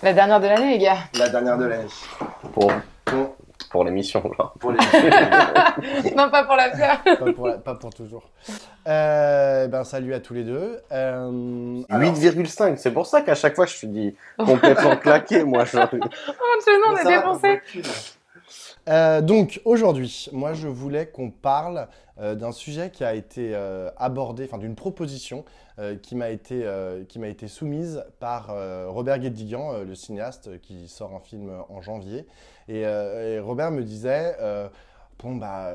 La dernière de l'année, les gars. La dernière de l'année. Pour, Bon, pour l'émission, là. pour les... Non, pas pour la faire. Pas pour toujours. Salut à tous les deux. Alors- 8,5, c'est pour ça qu'à chaque fois je suis dit complètement claqué, moi. Oh, on est défoncé. Donc aujourd'hui, moi je voulais qu'on parle d'un sujet qui a été abordé, enfin d'une proposition qui m'a été soumise par Robert Guédiguian, le cinéaste qui sort un film en janvier. Et Robert me disait,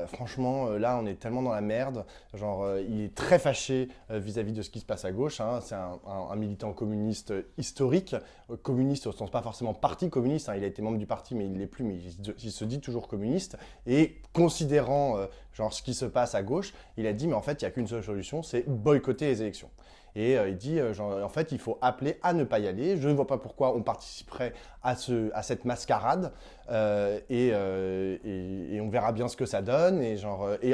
franchement, là on est tellement dans la merde, genre il est très fâché vis-à-vis de ce qui se passe à gauche, hein. C'est un militant communiste historique, communiste au sens pas forcément parti communiste, hein. Il a été membre du parti mais il ne l'est plus, mais il se dit toujours communiste, et considérant genre ce qui se passe à gauche, il a dit mais en fait il n'y a qu'une seule solution, c'est boycotter les élections. Et il dit, en fait, il faut appeler à ne pas y aller. Je ne vois pas pourquoi on participerait à cette mascarade. Et on verra bien ce que ça donne. Et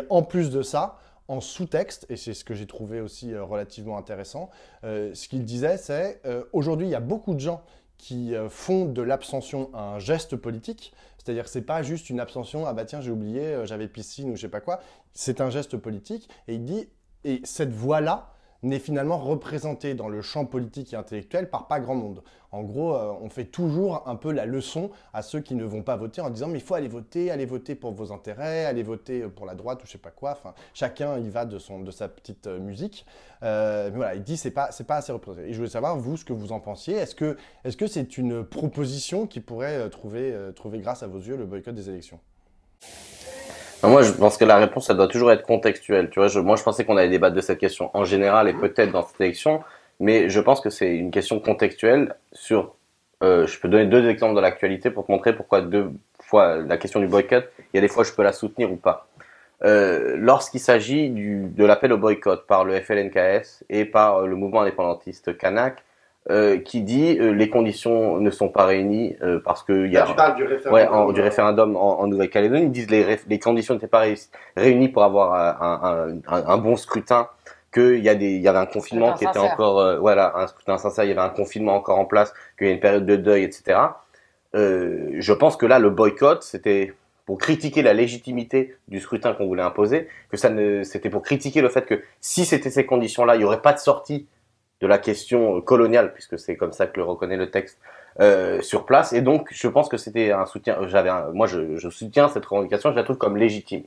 en plus de ça, en sous-texte, et c'est ce que j'ai trouvé aussi relativement intéressant, ce qu'il disait, c'est aujourd'hui, il y a beaucoup de gens qui font de l'abstention un geste politique. C'est-à-dire que ce n'est pas juste une abstention, ah bah tiens, j'ai oublié, j'avais piscine ou je ne sais pas quoi. C'est un geste politique. Et il dit, et cette voie-là, n'est finalement représenté dans le champ politique et intellectuel par pas grand monde. En gros, on fait toujours un peu la leçon à ceux qui ne vont pas voter en disant mais il faut aller voter pour vos intérêts, aller voter pour la droite ou je sais pas quoi. Enfin, chacun y va de sa petite musique. Mais voilà, il dit c'est pas assez représenté. Et je voulais savoir vous ce que vous en pensiez. Est-ce que c'est une proposition qui pourrait trouver grâce à vos yeux le boycott des élections? Moi, je pense que la réponse, ça doit toujours être contextuelle. Tu vois, moi, je pensais qu'on allait débattre de cette question en général et peut-être dans cette élection, mais je pense que c'est une question contextuelle sur. Je peux donner deux exemples de l'actualité pour te montrer pourquoi deux fois la question du boycott, il y a des fois je peux la soutenir ou pas. Lorsqu'il s'agit de l'appel au boycott par le FLNKS et par le mouvement indépendantiste Kanak, qui dit les conditions ne sont pas réunies parce que il y Là, a tu parles du référendum. du référendum en Nouvelle-Calédonie. Ils disent les conditions n'étaient pas réunies pour avoir un bon scrutin, qu'il y avait un confinement qui était sincère. encore un scrutin sincère, il y avait un confinement encore en place, qu'il y a une période de deuil, etc. Je pense que là le boycott c'était pour critiquer la légitimité du scrutin qu'on voulait imposer, c'était pour critiquer le fait que si c'était ces conditions-là, il n'y aurait pas de sortie de la question coloniale, puisque c'est comme ça que le reconnaît le texte, sur place. Et donc, je pense que c'était un soutien. Moi, je soutiens cette revendication, je la trouve comme légitime.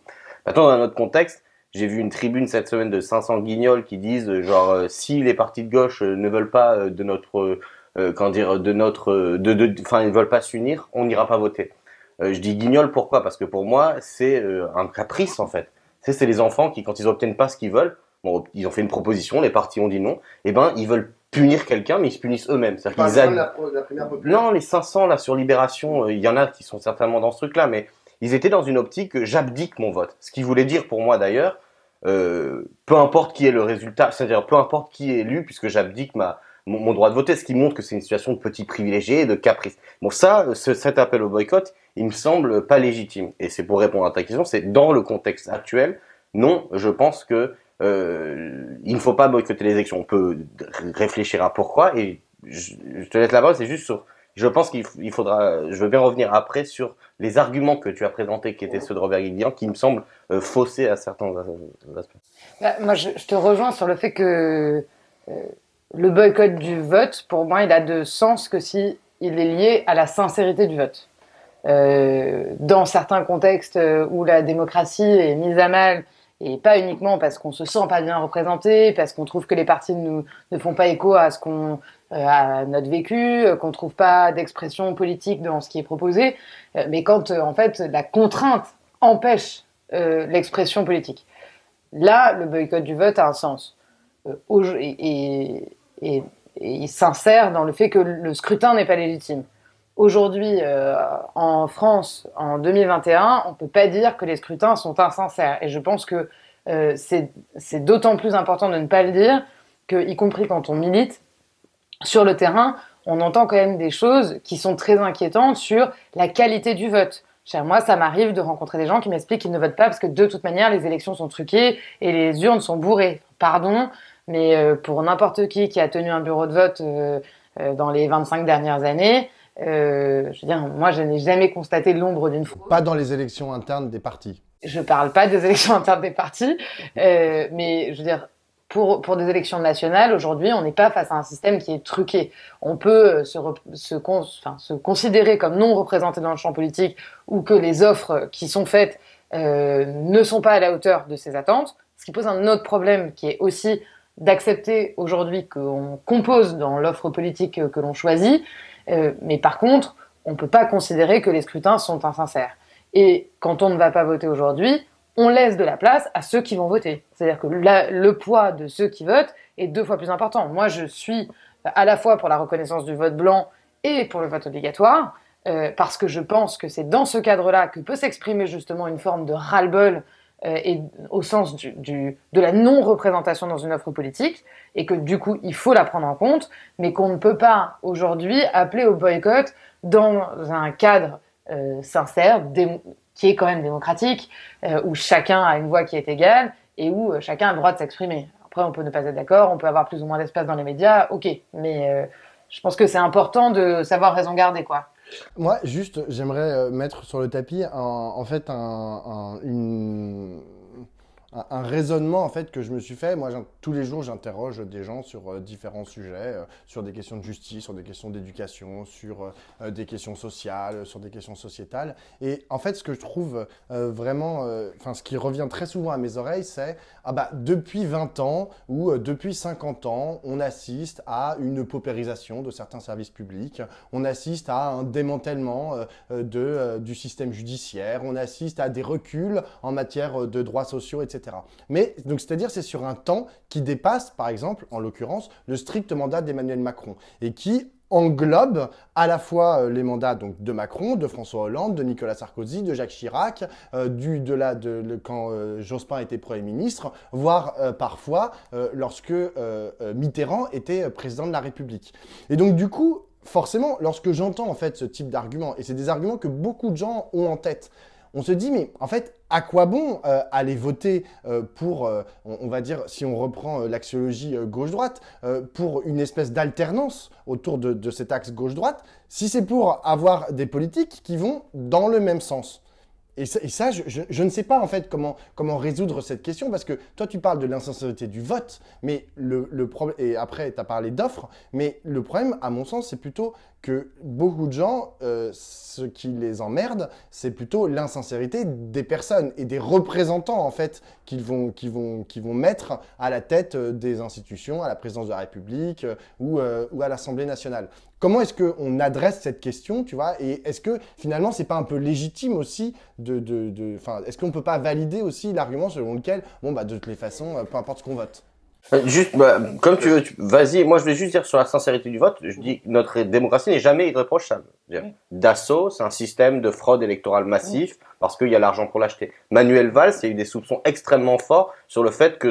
Maintenant, dans un autre contexte, j'ai vu une tribune cette semaine de 500 guignols qui disent, si les partis de gauche ne veulent pas de notre, enfin, ils veulent pas s'unir, on n'ira pas voter. Je dis guignol pourquoi? Parce que pour moi, c'est un caprice en fait. C'est les enfants qui, quand ils obtiennent pas ce qu'ils veulent, bon, ils ont fait une proposition, les partis ont dit non, et ben ils veulent punir quelqu'un, mais ils se punissent eux-mêmes. Par exemple, la primaire populaire. Non, les 500 là sur Libération, il y en a qui sont certainement dans ce truc-là, mais ils étaient dans une optique que j'abdique mon vote. Ce qui voulait dire pour moi d'ailleurs, peu importe qui est le résultat, c'est-à-dire peu importe qui est élu, puisque j'abdique mon droit de voter, ce qui montre que c'est une situation de petit privilégié et de caprice. Bon, cet appel au boycott, il me semble pas légitime. Et c'est pour répondre à ta question, c'est dans le contexte actuel, non, je pense que il ne faut pas boycotter les élections. On peut réfléchir à pourquoi, et je te laisse la parole, c'est juste sur. Je pense qu'il faudra. Je veux bien revenir après sur les arguments que tu as présentés, qui étaient ceux de Robert Guédiguian, qui me semblent faussés à certains aspects. Moi, je te rejoins sur le fait que le boycott du vote, pour moi, il a de sens que si il est lié à la sincérité du vote. Dans certains contextes où la démocratie est mise à mal, et pas uniquement parce qu'on se sent pas bien représenté, parce qu'on trouve que les partis ne font pas écho à à notre vécu, qu'on trouve pas d'expression politique dans ce qui est proposé, mais quand en fait la contrainte empêche l'expression politique. Là, le boycott du vote a un sens. Et il s'insère dans le fait que le scrutin n'est pas légitime. Aujourd'hui, en France, en 2021, on ne peut pas dire que les scrutins sont insincères. Et je pense que c'est d'autant plus important de ne pas le dire que, y compris quand on milite, sur le terrain, on entend quand même des choses qui sont très inquiétantes sur la qualité du vote. Moi, ça m'arrive de rencontrer des gens qui m'expliquent qu'ils ne votent pas parce que de toute manière, les élections sont truquées et les urnes sont bourrées. Pardon, mais pour n'importe qui a tenu un bureau de vote dans les 25 dernières années, Je veux dire, moi, je n'ai jamais constaté l'ombre d'une fraude. Pas dans les élections internes des partis. Je parle pas des élections internes des partis, mais je veux dire, pour des élections nationales, aujourd'hui, on n'est pas face à un système qui est truqué. On peut se considérer comme non représenté dans le champ politique ou que les offres qui sont faites ne sont pas à la hauteur de ces attentes, ce qui pose un autre problème qui est aussi d'accepter aujourd'hui qu'on compose dans l'offre politique que l'on choisit, mais par contre, on ne peut pas considérer que les scrutins sont insincères. Et quand on ne va pas voter aujourd'hui, on laisse de la place à ceux qui vont voter. C'est-à-dire que le poids de ceux qui votent est 2 fois plus important. Moi, je suis à la fois pour la reconnaissance du vote blanc et pour le vote obligatoire, parce que je pense que c'est dans ce cadre-là que peut s'exprimer justement une forme de ras-le-bol et au sens de la non-représentation dans une offre politique, et que du coup, il faut la prendre en compte, mais qu'on ne peut pas aujourd'hui appeler au boycott dans un cadre sincère, qui est quand même démocratique, où chacun a une voix qui est égale et où chacun a le droit de s'exprimer. Après, on peut ne pas être d'accord, on peut avoir plus ou moins d'espace dans les médias, ok, mais je pense que c'est important de savoir raison garder, quoi. Moi, juste, j'aimerais mettre sur le tapis en fait un raisonnement en fait que je me suis fait. Moi, tous les jours, j'interroge des gens sur différents sujets, sur des questions de justice, sur des questions d'éducation, sur des questions sociales, sur des questions sociétales. Et en fait, ce que je trouve vraiment, ce qui revient très souvent à mes oreilles, c'est depuis 20 ans ou depuis 50 ans, on assiste à une paupérisation de certains services publics, on assiste à un démantèlement du système judiciaire, on assiste à des reculs en matière de droits sociaux, etc. Mais donc, c'est-à-dire, c'est sur un temps qui dépasse, par exemple, en l'occurrence, le strict mandat d'Emmanuel Macron et qui englobe à la fois les mandats donc, de Macron, de François Hollande, de Nicolas Sarkozy, de Jacques Chirac, quand Jospin était Premier ministre, voire parfois lorsque Mitterrand était président de la République. Et donc, du coup, forcément, lorsque j'entends en fait ce type d'arguments, et c'est des arguments que beaucoup de gens ont en tête, on se dit, mais en fait, à quoi bon aller voter pour, on va dire, si on reprend l'axiologie gauche-droite, pour une espèce d'alternance autour de cet axe gauche-droite, si c'est pour avoir des politiques qui vont dans le même sens? Et ça, je ne sais pas en fait comment résoudre cette question, parce que toi tu parles de l'insincérité du vote, mais le problème, et après tu as parlé d'offres, mais le problème à mon sens c'est plutôt que beaucoup de gens, ce qui les emmerde, c'est plutôt l'insincérité des personnes et des représentants en fait qu'ils vont mettre à la tête des institutions, à la présidence de la République ou à l'Assemblée nationale. Comment est-ce qu'on adresse cette question, tu vois, et est-ce que finalement c'est pas un peu légitime aussi est-ce qu'on peut pas valider aussi l'argument selon lequel, de toutes les façons, peu importe ce qu'on vote? Juste, comme tu veux, vas-y. Moi, je vais juste dire sur la sincérité du vote. Je dis que notre démocratie n'est jamais irréprochable. Dassault, c'est un système de fraude électorale massif parce qu'il y a l'argent pour l'acheter. Manuel Valls, il y a eu des soupçons extrêmement forts sur le fait que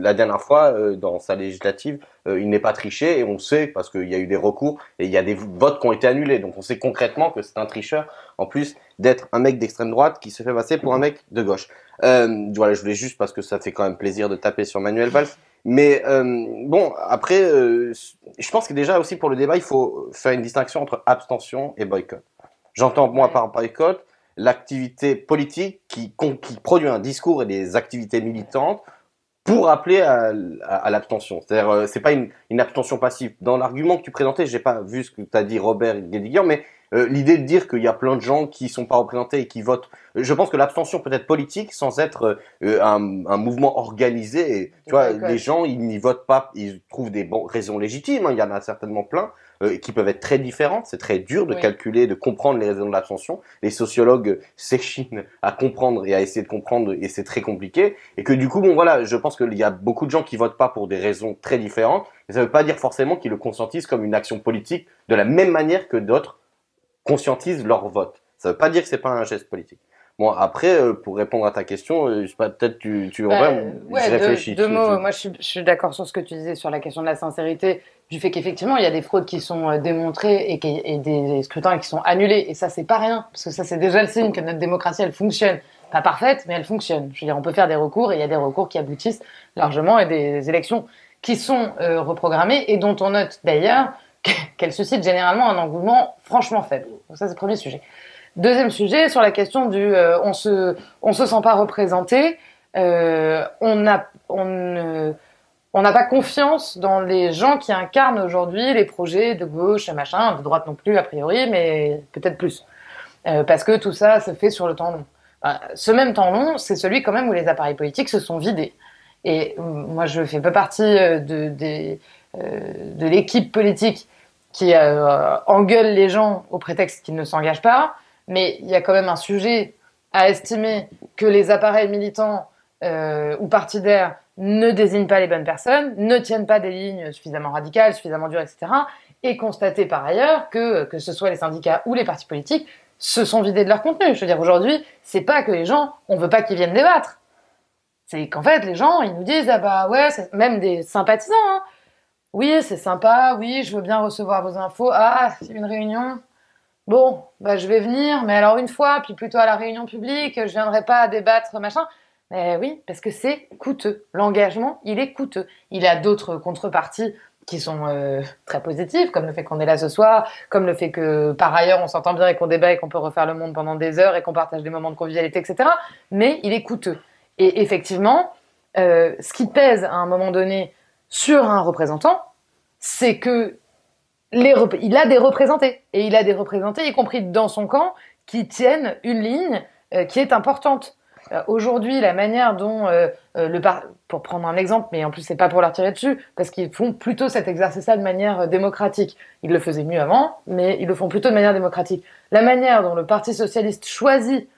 la dernière fois, dans sa législative, il n'est pas triché, et on sait parce qu'il y a eu des recours et il y a des votes qui ont été annulés. Donc, on sait concrètement que c'est un tricheur, en plus d'être un mec d'extrême droite qui se fait passer pour un mec de gauche. Voilà, je voulais juste parce que ça fait quand même plaisir de taper sur Manuel Valls. Mais après, je pense que déjà aussi pour le débat, il faut faire une distinction entre abstention et boycott. J'entends moi par boycott l'activité politique qui produit un discours et des activités militantes pour appeler à l'abstention. C'est-à-dire, c'est pas une abstention passive. Dans l'argument que tu présentais, j'ai pas vu ce que tu as dit Robert Guédiguian, mais l'idée de dire qu'il y a plein de gens qui sont pas représentés et qui votent, je pense que l'abstention peut être politique sans être un mouvement organisé. Et, tu vois, les gens, ils n'y votent pas, ils trouvent des raisons légitimes, hein, il y en a certainement plein, qui peuvent être très différentes. C'est très dur de calculer, de comprendre les raisons de l'abstention. Les sociologues s'échinent à comprendre et à essayer de comprendre, et c'est très compliqué. Et que du coup, je pense qu'il y a beaucoup de gens qui votent pas pour des raisons très différentes. Mais ça veut pas dire forcément qu'ils le conscientisent comme une action politique de la même manière que d'autres conscientisent leur vote. Ça veut pas dire que c'est pas un geste politique. Bon, après, pour répondre à ta question, je sais pas, peut-être je réfléchis. Deux mots. Moi, je suis d'accord sur ce que tu disais sur la question de la sincérité, du fait qu'effectivement, il y a des fraudes qui sont démontrées et des scrutins qui sont annulés. Et ça, c'est pas rien, parce que ça, c'est déjà le signe que notre démocratie, elle fonctionne. Pas parfaite, mais elle fonctionne. Je veux dire, on peut faire des recours, et il y a des recours qui aboutissent largement, et des élections qui sont reprogrammées, et dont on note d'ailleurs qu'elle suscite généralement un engouement franchement faible. Donc ça, c'est le premier sujet. Deuxième sujet, sur la question du on se sent pas représenté, on n'a pas confiance dans les gens qui incarnent aujourd'hui les projets de gauche, machin, de droite non plus a priori, mais peut-être plus. Parce que tout ça se fait sur le temps long. Ce même temps long, c'est celui quand même où les appareils politiques se sont vidés. Et moi, je fais pas partie de l'équipe politique qui engueule les gens au prétexte qu'ils ne s'engagent pas, mais il y a quand même un sujet à estimer que les appareils militants ou partidaires ne désignent pas les bonnes personnes, ne tiennent pas des lignes suffisamment radicales, suffisamment dures, etc. Et constater par ailleurs que ce soit les syndicats ou les partis politiques se sont vidés de leur contenu. Je veux dire, aujourd'hui, c'est pas que les gens, on veut pas qu'ils viennent débattre. C'est qu'en fait, les gens, ils nous disent, ah bah ouais, même des sympathisants, hein. Oui, c'est sympa, oui, je veux bien recevoir vos infos. Ah, c'est une réunion. Bon, bah je vais venir, mais alors une fois, puis plutôt à la réunion publique, je viendrai pas à débattre, machin. Mais oui, parce que c'est coûteux. L'engagement, il est coûteux. Il a d'autres contreparties qui sont très positives, comme le fait qu'on est là ce soir, comme le fait que par ailleurs on s'entend bien et qu'on débat et qu'on peut refaire le monde pendant des heures et qu'on partage des moments de convivialité, etc. Mais il est coûteux. Et effectivement, ce qui pèse à un moment donné sur un représentant, c'est que il a des représentés. Et il a des représentés, y compris dans son camp, qui tiennent une ligne qui est importante. Aujourd'hui, la manière dont pour prendre un exemple, mais en plus c'est pas pour leur tirer dessus, parce qu'ils font plutôt cet exercice-là de manière démocratique. Ils le faisaient mieux avant, mais ils le font plutôt de manière démocratique. La manière dont le Parti socialiste choisit,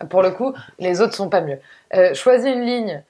pour le coup, les autres sont pas mieux, choisit une ligne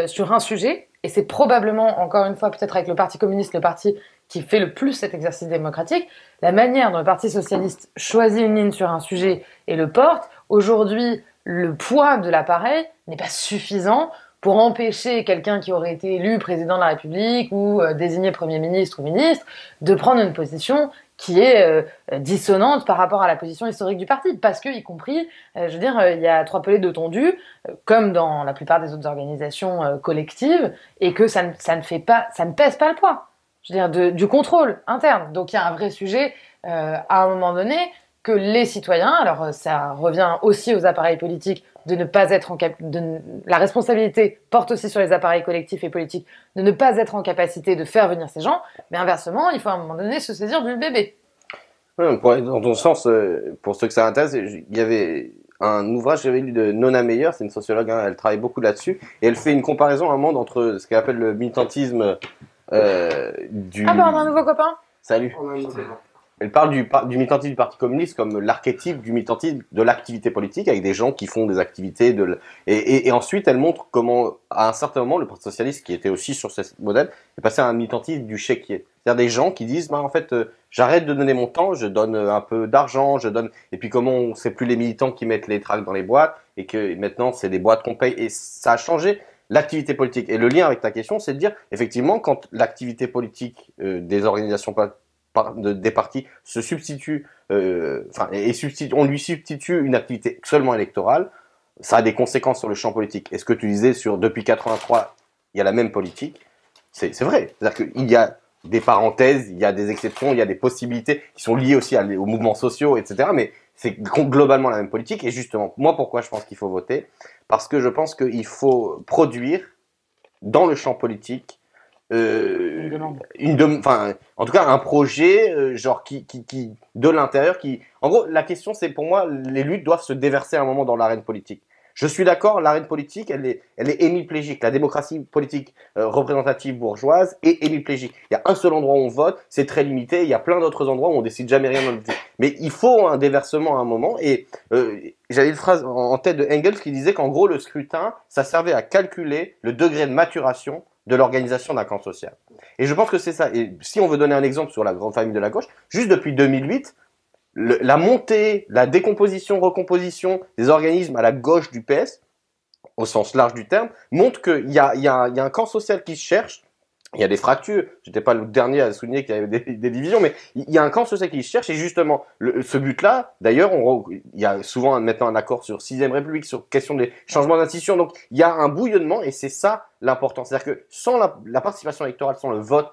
sur un sujet, et c'est probablement, encore une fois, peut-être avec le Parti communiste, le parti qui fait le plus cet exercice démocratique, la manière dont le Parti socialiste choisit une ligne sur un sujet et le porte, aujourd'hui, le poids de l'appareil n'est pas suffisant pour empêcher quelqu'un qui aurait été élu président de la République ou désigné Premier ministre ou ministre de prendre une position qui est dissonante par rapport à la position historique du parti. Parce que, y compris, je veux dire, il y a 3 pelés de tondu, comme dans la plupart des autres organisations collectives, et que ça ne pèse pas le poids. Je veux dire, du contrôle interne. Donc il y a un vrai sujet, à un moment donné, que les citoyens, alors ça revient aussi aux appareils politiques, de ne pas être la responsabilité porte aussi sur les appareils collectifs et politiques, de ne pas être en capacité de faire venir ces gens, mais inversement, il faut à un moment donné se saisir du bébé. Ouais, dans ton sens, pour ceux que ça intéresse, il y avait un ouvrage que j'avais lu de Nona Meyer, c'est une sociologue, hein, elle travaille beaucoup là-dessus, et elle fait une comparaison à un moment entre ce qu'elle appelle le militantisme du... Ah bah on a un nouveau copain. Salut. Elle parle du militantisme du Parti communiste comme l'archétype du militantisme de l'activité politique, avec des gens qui font des activités et ensuite elle montre comment à un certain moment le Parti socialiste, qui était aussi sur ce modèle, est passé à un militantisme du chéquier, c'est-à-dire des gens qui disent bah en fait j'arrête de donner mon temps, je donne un peu d'argent, je donne, et puis comment c'est plus les militants qui mettent les tracts dans les boîtes et que maintenant c'est des boîtes qu'on paye, et ça a changé l'activité politique. Et le lien avec ta question, c'est de dire effectivement quand l'activité politique des organisations des partis se substitue, on lui substitue une activité seulement électorale, ça a des conséquences sur le champ politique. Et ce que tu disais sur depuis 83, il y a la même politique, c'est vrai. C'est-à-dire qu'il y a des parenthèses, il y a des exceptions, il y a des possibilités qui sont liées aussi aux mouvements sociaux, etc. Mais c'est globalement la même politique. Et justement, moi, pourquoi je pense qu'il faut voter? Parce que je pense qu'il faut produire dans le champ politique en tout cas un projet genre qui de l'intérieur, qui en gros la question c'est pour moi les luttes doivent se déverser à un moment dans l'arène politique. Je suis d'accord, l'arène politique elle est hémiplégique, la démocratie politique représentative bourgeoise est hémiplégique. Il y a un seul endroit où on vote, c'est très limité, il y a plein d'autres endroits où on décide jamais rien dans le politique. Mais il faut un déversement à un moment, et j'avais une phrase en tête de Engels qui disait qu'en gros le scrutin ça servait à calculer le degré de maturation de l'organisation d'un camp social. Et je pense que c'est ça. Et si on veut donner un exemple sur la grande famille de la gauche, juste depuis 2008, la montée, la décomposition, recomposition des organismes à la gauche du PS, au sens large du terme, montre qu'il y a un camp social qui se cherche. Il y a des fractures. J'étais pas le dernier à souligner qu'il y avait des divisions, mais il y a un camp social qui se cherche, et justement, ce but-là, d'ailleurs, il y a souvent maintenant un accord sur 6ème République, sur question des changements d'institution. Donc, il y a un bouillonnement, et c'est ça l'important. C'est-à-dire que sans la participation électorale, sans le vote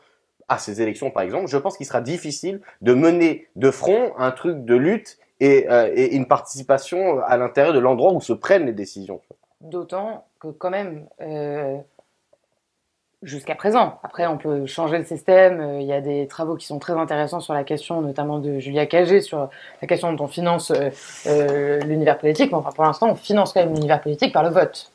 à ces élections, par exemple, je pense qu'il sera difficile de mener de front un truc de lutte et une participation à l'intérieur de l'endroit où se prennent les décisions. D'autant que quand même, jusqu'à présent, après on peut changer le système, il y a des travaux qui sont très intéressants sur la question, notamment de Julia Cagé, sur la question dont on finance l'univers politique, mais enfin pour l'instant on finance quand même l'univers politique par le vote.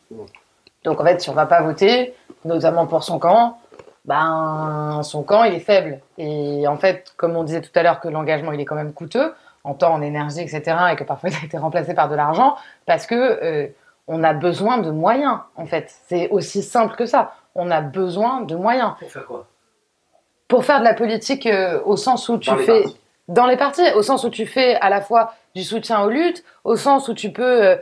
Donc en fait, si on va pas voter, notamment pour son camp, ben son camp il est faible. Et en fait, comme on disait tout à l'heure que l'engagement il est quand même coûteux, en temps, en énergie, etc., et que parfois il a été remplacé par de l'argent, parce que on a besoin de moyens, en fait. C'est aussi simple que ça. On a besoin de moyens. Pour faire quoi? Pour faire de la politique au sens où tu fais... Dans les partis, au sens où tu fais à la fois du soutien aux luttes, au sens où tu peux,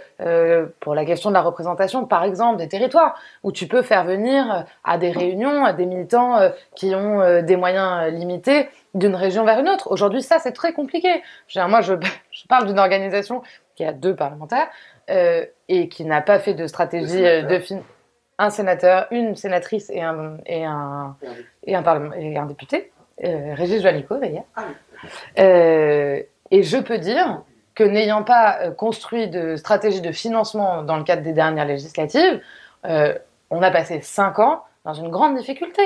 pour la question de la représentation, par exemple, des territoires, où tu peux faire venir à des réunions des militants qui ont des moyens limités d'une région vers une autre. Aujourd'hui, ça, c'est très compliqué. Moi, je parle d'une organisation qui a 2 parlementaires et qui n'a pas fait de stratégie un sénateur, une sénatrice et un député, Régis Juanico, d'ailleurs. Ah oui. Et je peux dire que n'ayant pas construit de stratégie de financement dans le cadre des dernières législatives, on a passé 5 ans dans une grande difficulté.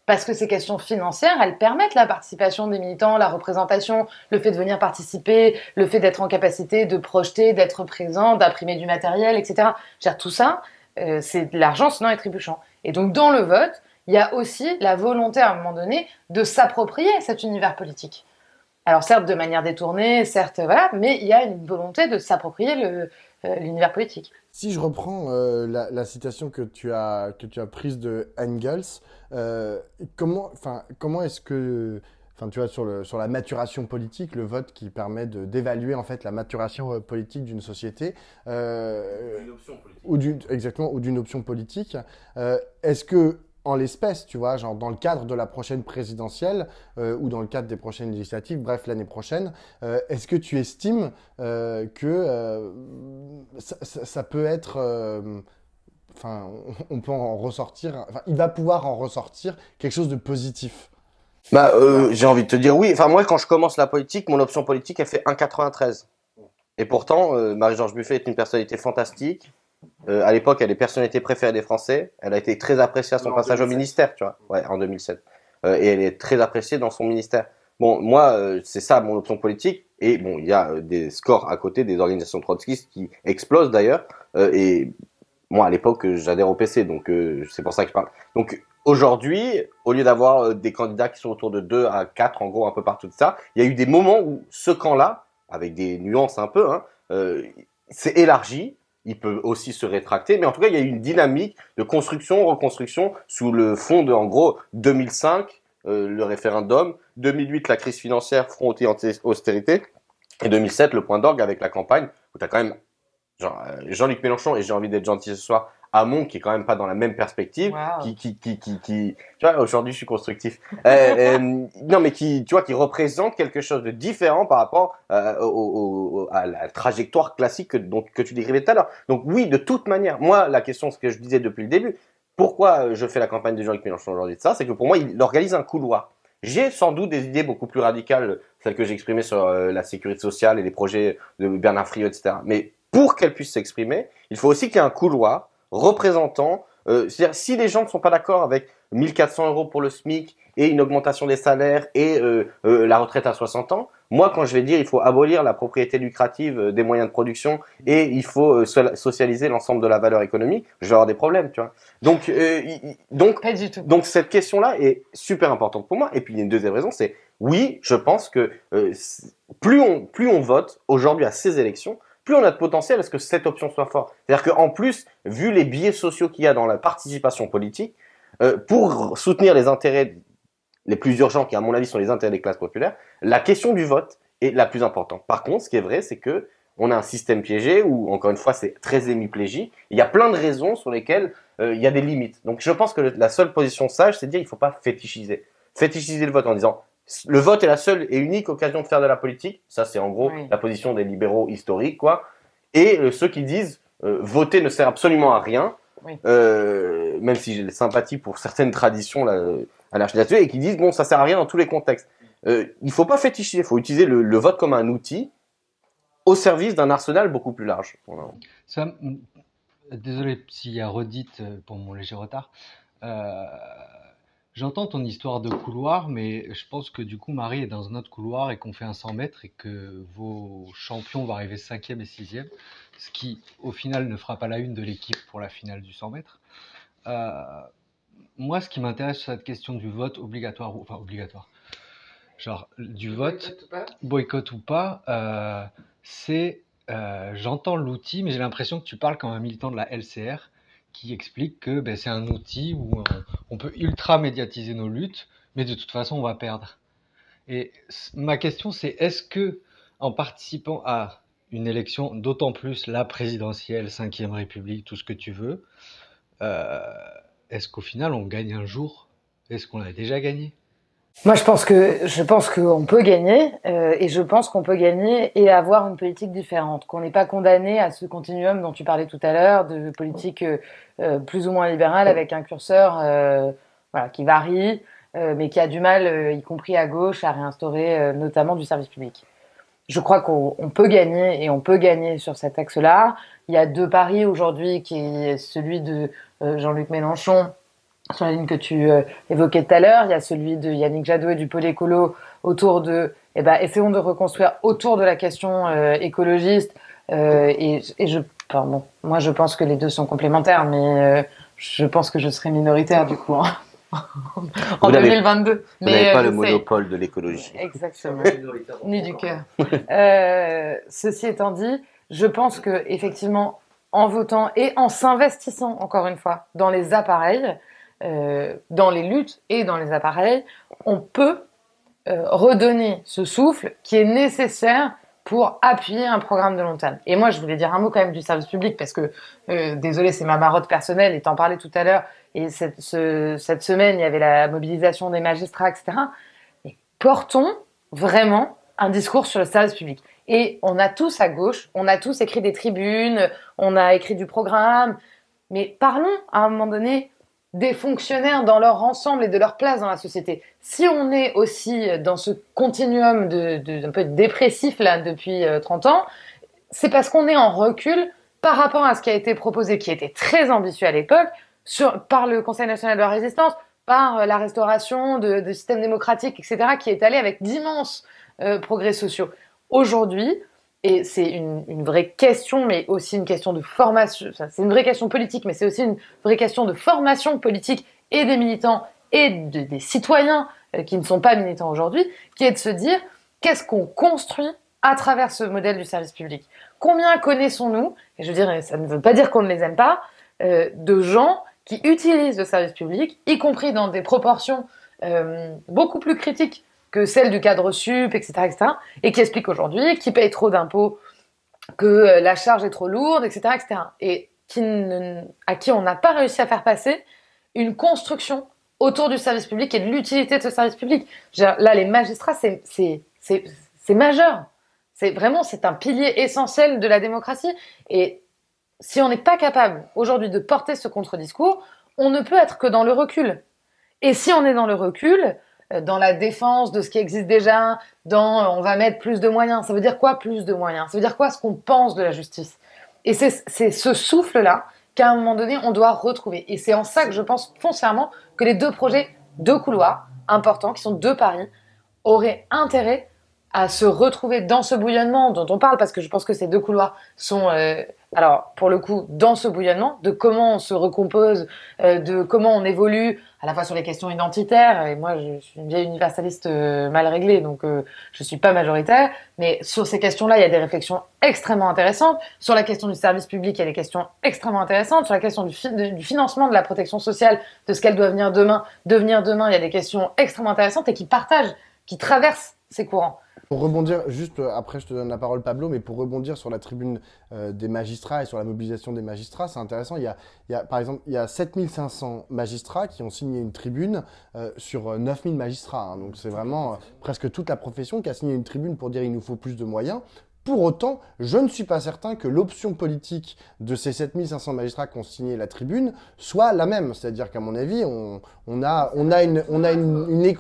Parce que ces questions financières, elles permettent la participation des militants, la représentation, le fait de venir participer, le fait d'être en capacité de projeter, d'être présent, d'imprimer du matériel, etc. Tout ça, c'est de l'argent sonnant et trébuchant. Et donc dans le vote, il y a aussi la volonté à un moment donné de s'approprier cet univers politique. Alors certes de manière détournée, certes voilà, mais il y a une volonté de s'approprier l'univers politique. Si je reprends la citation que tu as prise de Engels, comment est-ce que, tu vois, sur la maturation politique, le vote qui permet d'évaluer en fait la maturation politique d'une société, Une option politique. exactement, ou d'une option politique, est-ce que en l'espèce, tu vois, genre dans le cadre de la prochaine présidentielle ou dans le cadre des prochaines législatives, bref, l'année prochaine, est-ce que tu estimes que ça peut être... on peut en ressortir... il va pouvoir en ressortir quelque chose de positif? J'ai envie de te dire oui. Enfin, moi, quand je commence la politique, mon option politique, elle fait 1,93. Et pourtant, Marie-Georges Buffet est une personnalité fantastique. À l'époque, elle est personnalité préférée des Français. Elle a été très appréciée à son passage au ministère, tu vois. Ouais, en 2007. Et elle est très appréciée dans son ministère. Bon, moi, c'est ça mon option politique. Et bon, il y a des scores à côté des organisations trotskistes qui explosent d'ailleurs. Et moi, à l'époque, j'adhère au PC, donc c'est pour ça que je parle. Donc aujourd'hui, au lieu d'avoir des candidats qui sont autour de 2 à 4, en gros, un peu partout de ça, il y a eu des moments où ce camp-là, avec des nuances un peu, s'est élargi. Il peut aussi se rétracter, mais en tout cas, il y a eu une dynamique de construction, reconstruction sous le fond de, en gros, 2005, le référendum, 2008, la crise financière, front anti-austérité, et 2007, le point d'orgue avec la campagne, où tu as quand même Jean-Luc Mélenchon, et j'ai envie d'être gentil ce soir, Hamon, qui est quand même pas dans la même perspective, Wow. tu vois, aujourd'hui je suis constructif, non mais qui, tu vois, qui représente quelque chose de différent par rapport à la trajectoire classique que tu décrivais tout à l'heure. Donc oui, de toute manière, moi la question, ce que je disais depuis le début, pourquoi je fais la campagne de Jean-Luc Mélenchon aujourd'hui de ça, c'est que pour moi il organise un couloir. J'ai sans doute des idées beaucoup plus radicales, celles que j'ai exprimées sur la sécurité sociale et les projets de Bernard Friot, etc. Mais pour qu'elles puissent s'exprimer, il faut aussi qu'il y ait un couloir représentant, c'est-à-dire si les gens ne sont pas d'accord avec 1400 € pour le SMIC et une augmentation des salaires et la retraite à 60 ans, moi quand je vais dire il faut abolir la propriété lucrative des moyens de production et il faut socialiser l'ensemble de la valeur économique, je vais avoir des problèmes, tu vois. Donc Pas du tout. donc cette question-là est super importante pour moi. Et puis il y a une deuxième raison, c'est oui, je pense que plus on vote aujourd'hui à ces élections, plus on a de potentiel à ce que cette option soit forte. C'est-à-dire qu'en plus, vu les biais sociaux qu'il y a dans la participation politique, pour soutenir les intérêts les plus urgents, qui à mon avis sont les intérêts des classes populaires, la question du vote est la plus importante. Par contre, ce qui est vrai, c'est que on a un système piégé où, encore une fois, c'est très hémiplégie. Il y a plein de raisons sur lesquelles il y a des limites. Donc je pense que la seule position sage, c'est de dire il ne faut pas fétichiser. Fétichiser le vote en disant le vote est la seule et unique occasion de faire de la politique. Ça, c'est en gros la position des libéraux historiques, quoi. Et ceux qui disent voter ne sert absolument à rien, même si j'ai des sympathies pour certaines traditions là, à l'architecture et qui disent bon, ça sert à rien dans tous les contextes. Il faut pas fétichiser, il faut utiliser le vote comme un outil au service d'un arsenal beaucoup plus large. Voilà. Ça, désolé s'il y a redite pour mon léger retard. Euh, J'entends ton histoire de couloir, mais je pense que du coup, Marie est dans un autre couloir et qu'on fait un 100 mètres et que vos champions vont arriver 5e et 6e, ce qui, au final, ne fera pas la une de l'équipe pour la finale du 100 mètres. Euh, Moi, ce qui m'intéresse sur cette question du vote obligatoire, enfin obligatoire, genre du vote, boycott ou pas, c'est, j'entends l'outil, mais j'ai l'impression que tu parles comme un militant de la LCR qui explique que ben, c'est un outil où on peut ultra médiatiser nos luttes, mais de toute façon on va perdre. Et ma question c'est est-ce que en participant à une élection, d'autant plus la présidentielle, 5e République, tout ce que tu veux, euh, est-ce qu'au final on gagne un jour? Est-ce qu'on a déjà gagné? Moi, je pense qu'on peut gagner, et je pense qu'on peut gagner et avoir une politique différente, qu'on n'est pas condamné à ce continuum dont tu parlais tout à l'heure, de politique plus ou moins libérale avec un curseur voilà, qui varie, mais qui a du mal, y compris à gauche, à réinstaurer notamment du service public. Je crois qu'on peut gagner et on peut gagner sur cet axe-là. Il y a deux paris aujourd'hui, qui est celui de Jean-Luc Mélenchon sur la ligne que tu évoquais tout à l'heure. Il y a celui de Yannick Jadot et du Pôle écolo autour de, essayons de reconstruire autour de la question écologiste. Pardon, moi je pense que les deux sont complémentaires, mais je pense que je serai minoritaire du coup en 2022. Vous n'avez pas le monopole de l'écologie. Exactement. Ni du cœur. Ceci étant dit, je pense que effectivement, en votant et en s'investissant encore une fois dans les appareils, dans les luttes et dans les appareils, on peut redonner ce souffle qui est nécessaire pour appuyer un programme de long terme. Et moi, je voulais dire un mot quand même du service public parce que, désolé, c'est ma marotte personnelle et t'en parlais tout à l'heure. Et cette semaine, il y avait la mobilisation des magistrats, etc. Mais portons vraiment un discours sur le service public. Et on a tous à gauche, on a tous écrit des tribunes, on a écrit du programme, mais parlons à un moment donné des fonctionnaires dans leur ensemble et de leur place dans la société. Si on est aussi dans ce continuum un peu dépressif là depuis 30 ans, c'est parce qu'on est en recul par rapport à ce qui a été proposé, qui était très ambitieux à l'époque, par le Conseil national de la résistance, par la restauration de systèmes démocratiques, etc., qui est allé avec d'immenses progrès sociaux. Aujourd'hui, et c'est une vraie question, mais aussi une question de formation. C'est une vraie question politique, mais c'est aussi une vraie question de formation politique et des militants et des citoyens qui ne sont pas militants aujourd'hui, qui est de se dire qu'est-ce qu'on construit à travers ce modèle du service public. Combien connaissons-nous, et je veux dire, ça ne veut pas dire qu'on ne les aime pas, de gens qui utilisent le service public, y compris dans des proportions beaucoup plus critiques que celle du cadre sup, etc., et qui explique aujourd'hui qu'ils payent trop d'impôts, que la charge est trop lourde, etc., et à qui on n'a pas réussi à faire passer une construction autour du service public et de l'utilité de ce service public. Là, les magistrats, c'est majeur. C'est un pilier essentiel de la démocratie. Et si on n'est pas capable aujourd'hui de porter ce contre-discours, on ne peut être que dans le recul. Et si on est dans le recul, dans la défense de ce qui existe déjà, on va mettre plus de moyens. Ça veut dire quoi, plus de moyens? Ça veut dire quoi, ce qu'on pense de la justice? Et c'est ce souffle-là qu'à un moment donné, on doit retrouver. Et c'est en ça que je pense foncièrement que les deux projets, deux couloirs importants, qui sont deux paris, auraient intérêt à se retrouver dans ce bouillonnement dont on parle, parce que je pense que ces deux couloirs sont, alors pour le coup, dans ce bouillonnement, de comment on se recompose, de comment on évolue, à la fois sur les questions identitaires, et moi je suis une vieille universaliste mal réglée, donc je suis pas majoritaire, mais sur ces questions-là, il y a des réflexions extrêmement intéressantes. Sur la question du service public, il y a des questions extrêmement intéressantes. Sur la question du financement de la protection sociale, de ce qu'elle doit devenir demain, il y a des questions extrêmement intéressantes et qui traversent ces courants. Pour rebondir, juste après je te donne la parole Pablo, mais pour rebondir sur la tribune des magistrats et sur la mobilisation des magistrats, c'est intéressant. Par exemple, il y a 7500 magistrats qui ont signé une tribune sur 9000 magistrats. Hein. Donc c'est vraiment presque toute la profession qui a signé une tribune pour dire il nous faut plus de moyens. Pour autant, je ne suis pas certain que l'option politique de ces 7500 magistrats qui ont signé la tribune soit la même. C'est-à-dire qu'à mon avis, on a une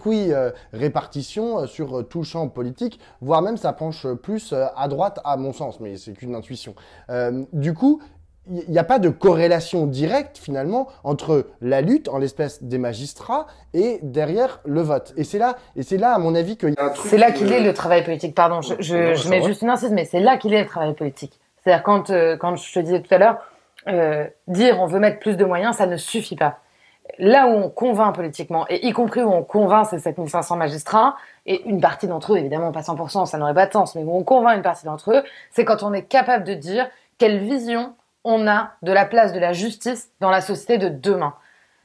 répartition sur tout le champ politique, voire même ça penche plus à droite à mon sens, mais c'est qu'une intuition. Du coup, il n'y a pas de corrélation directe finalement entre la lutte, en l'espèce des magistrats, et derrière le vote. Et c'est là, à mon avis, qu'il y a un truc. C'est là qu'il est le travail politique. Pardon, je mets juste une insiste, mais c'est là qu'il est le travail politique. C'est-à-dire quand je te disais tout à l'heure, dire on veut mettre plus de moyens, ça ne suffit pas. Là où on convainc politiquement, et y compris où on convainc ces 7500 magistrats, et une partie d'entre eux, évidemment pas 100%, ça n'aurait pas de sens, mais où on convainc une partie d'entre eux, c'est quand on est capable de dire quelle vision on a de la place de la justice dans la société de demain.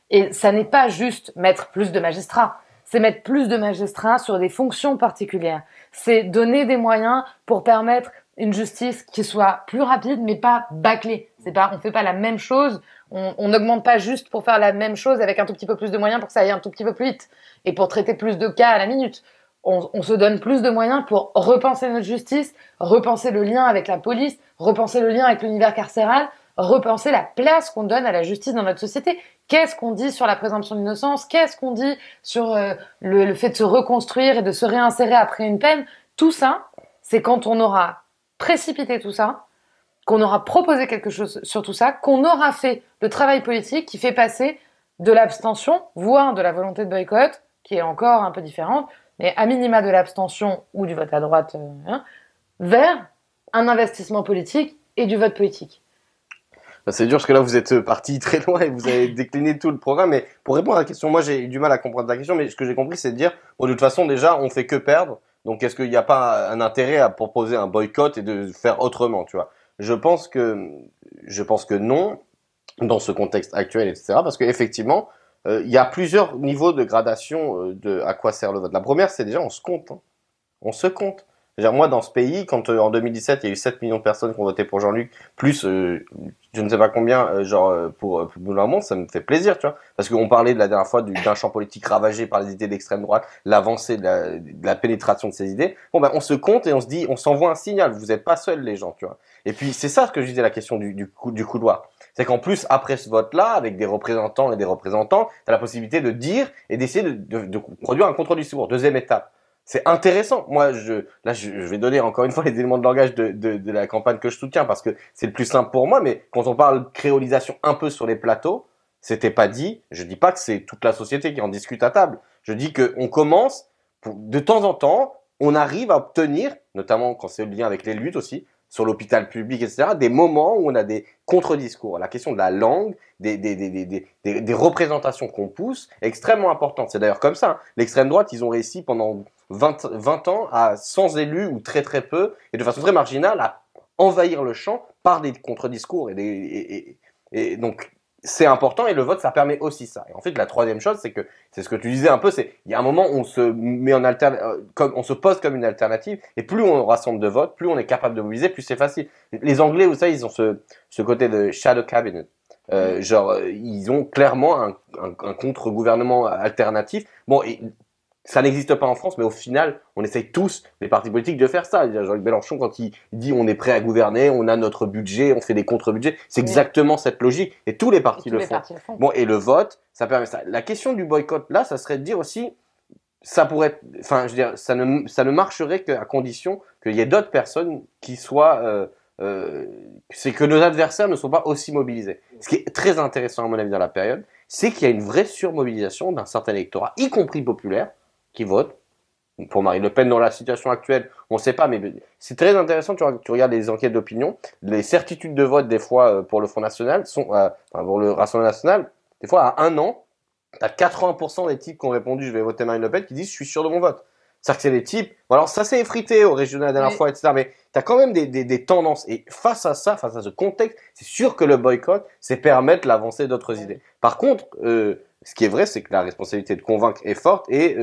Et ça n'est pas juste mettre plus de magistrats, c'est mettre plus de magistrats sur des fonctions particulières. C'est donner des moyens pour permettre une justice qui soit plus rapide, mais pas bâclée. On fait pas la même chose, on n'augmente pas juste pour faire la même chose avec un tout petit peu plus de moyens pour que ça aille un tout petit peu plus vite et pour traiter plus de cas à la minute. On se donne plus de moyens pour repenser notre justice, repenser le lien avec la police, repenser le lien avec l'univers carcéral, repenser la place qu'on donne à la justice dans notre société. Qu'est-ce qu'on dit sur la présomption d'innocence? Qu'est-ce qu'on dit sur le fait de se reconstruire et de se réinsérer après une peine? Tout ça, c'est quand on aura précipité tout ça, qu'on aura proposé quelque chose sur tout ça, qu'on aura fait le travail politique qui fait passer de l'abstention, voire de la volonté de boycott, qui est encore un peu différente, mais à minima de l'abstention ou du vote à droite, vers un investissement politique et du vote politique. C'est dur parce que là vous êtes parti très loin et vous avez décliné tout le programme. Mais pour répondre à la question, moi j'ai eu du mal à comprendre la question, mais ce que j'ai compris c'est de dire, bon, de toute façon déjà on fait que perdre, donc est-ce qu'il n'y a pas un intérêt à proposer un boycott et de faire autrement, tu vois? Je pense que non, dans ce contexte actuel, etc. Parce qu'effectivement, il y a plusieurs niveaux de gradation de à quoi sert le vote. La première, c'est déjà on se compte. Hein. On se compte. C'est-à-dire, moi, dans ce pays, quand en 2017, il y a eu 7 millions de personnes qui ont voté pour Jean-Luc, plus je ne sais pas combien, pour Boulard-Monde, ça me fait plaisir, tu vois. Parce qu'on parlait de la dernière fois d'un champ politique ravagé par les idées d'extrême droite, l'avancée de la pénétration de ces idées. Bon, ben, on se compte et on se dit, on s'envoie un signal, vous n'êtes pas seuls, les gens, tu vois. Et puis, c'est ça ce que je disais, la question du couloir. C'est qu'en plus, après ce vote-là, avec des représentants et des représentants, tu as la possibilité de dire et d'essayer de produire un contre-discours. Deuxième étape. C'est intéressant. Moi, je vais donner encore une fois les éléments de langage de la campagne que je soutiens parce que c'est le plus simple pour moi. Mais quand on parle créolisation un peu sur les plateaux, c'était pas dit. Je dis pas que c'est toute la société qui en discute à table. Je dis que on commence de temps en temps, on arrive à obtenir, notamment quand c'est le lien avec les luttes aussi, sur l'hôpital public, etc., des moments où on a des contre-discours. La question de la langue, des représentations qu'on pousse est extrêmement importante. C'est d'ailleurs comme ça. Hein. L'extrême droite, ils ont réussi pendant 20 ans à, sans élus ou très très peu, et de façon très marginale, à envahir le champ par des contre-discours. Et donc, c'est important et le vote, ça permet aussi ça. Et en fait, la troisième chose, c'est que, c'est ce que tu disais un peu, c'est il y a un moment où on se met on se pose comme une alternative et plus on rassemble de votes, plus on est capable de mobiliser, plus c'est facile. Les Anglais, vous savez, ils ont ce côté de shadow cabinet. Ils ont clairement un contre-gouvernement alternatif. Bon, et ça n'existe pas en France, mais au final, on essaye tous, les partis politiques, de faire ça. Jean-Luc Mélenchon, quand il dit on est prêt à gouverner, on a notre budget, on fait des contre-budgets, c'est exactement cette logique. Et tous les partis le font. Bon, et le vote, ça permet ça. La question du boycott, là, ça serait de dire aussi, ça pourrait, enfin, je veux dire, ça ne marcherait qu'à condition qu'il y ait d'autres personnes qui soient, c'est que nos adversaires ne soient pas aussi mobilisés. Ce qui est très intéressant, à mon avis, dans la période, c'est qu'il y a une vraie surmobilisation d'un certain électorat, y compris populaire, qui vote pour Marine Le Pen dans la situation actuelle. On ne sait pas, mais c'est très intéressant. Tu regardes les enquêtes d'opinion, les certitudes de vote des fois pour le Front National sont, pour le Rassemblement National, des fois à un an, tu as 80% des types qui ont répondu je vais voter Marine Le Pen qui disent je suis sûr de mon vote. C'est-à-dire que c'est des types, bon, alors ça s'est effrité au régional la dernière fois, etc. Mais tu as quand même des tendances. Et face à ça, face à ce contexte, c'est sûr que le boycott, c'est permettre l'avancée d'autres idées. Par contre, ce qui est vrai, c'est que la responsabilité de convaincre est forte et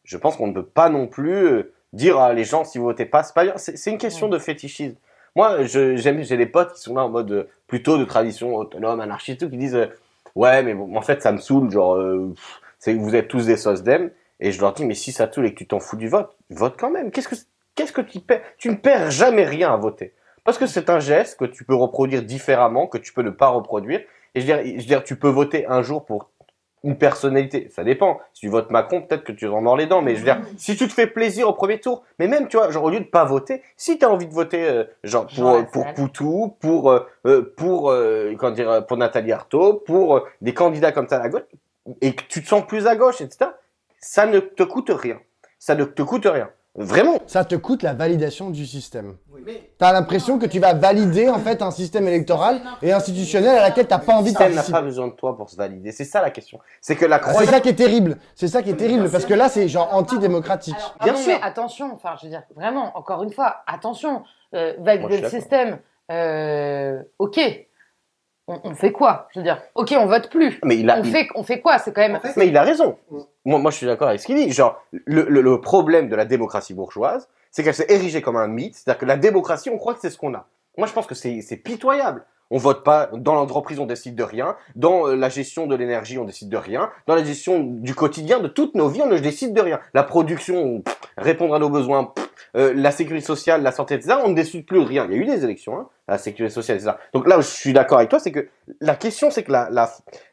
je pense qu'on ne peut pas non plus dire à les gens si vous votez pas, c'est pas bien. C'est une question de fétichisme. Moi, j'ai des potes qui sont là en mode plutôt de tradition autonome, anarchiste, tout, qui disent ouais, mais bon, en fait, ça me saoule, genre, vous êtes tous des SOSDEM. Et je leur dis, mais si ça te saoule et que tu t'en fous du vote, vote quand même. qu'est-ce que tu perds? Tu ne perds jamais rien à voter. Parce que c'est un geste que tu peux reproduire différemment, que tu peux ne pas reproduire. Et je veux dire, tu peux voter un jour pour une personnalité, ça dépend. Si tu votes Macron, peut-être que tu en mords les dents, mais je veux dire, si tu te fais plaisir au premier tour, mais même, tu vois, genre, au lieu de pas voter, si tu as envie de voter, genre, pour Poutou, comment dire, pour Nathalie Arthaud, pour des candidats comme ça à la gauche, et que tu te sens plus à gauche, etc., ça ne te coûte rien. Ça ne te coûte rien. Vraiment. Ça te coûte la validation du système. T'as l'impression que tu vas valider en fait un système électoral et institutionnel à laquelle t'as pas envie de Elle n'a participer. pas besoin de toi pour se valider. C'est ça la question. C'est que la C'est croyance. ça qui est terrible. C'est ça qui est terrible parce que là c'est genre antidémocratique. Alors, Bien pardon, sûr. mais attention, enfin, je veux dire, vraiment, encore une fois, attention, Moi, valider je le suis système, ok, on fait quoi? Je veux dire, ok, on vote plus. Mais On fait quoi? C'est quand même. mais il a raison. Moi, je suis d'accord avec ce qu'il dit. Genre, le problème de la démocratie bourgeoise, c'est qu'elle s'est érigée comme un mythe. C'est-à-dire que la démocratie, on croit que c'est ce qu'on a. Moi, je pense que c'est pitoyable. On vote pas dans l'entreprise, on décide de rien. Dans la gestion de l'énergie, on décide de rien. Dans la gestion du quotidien, de toutes nos vies, on ne décide de rien. La production, répondre à nos besoins, la sécurité sociale, la santé, etc. On ne décide plus de rien. Il y a eu des élections, hein, la sécurité sociale, etc. Donc là où je suis d'accord avec toi, c'est que la question, c'est que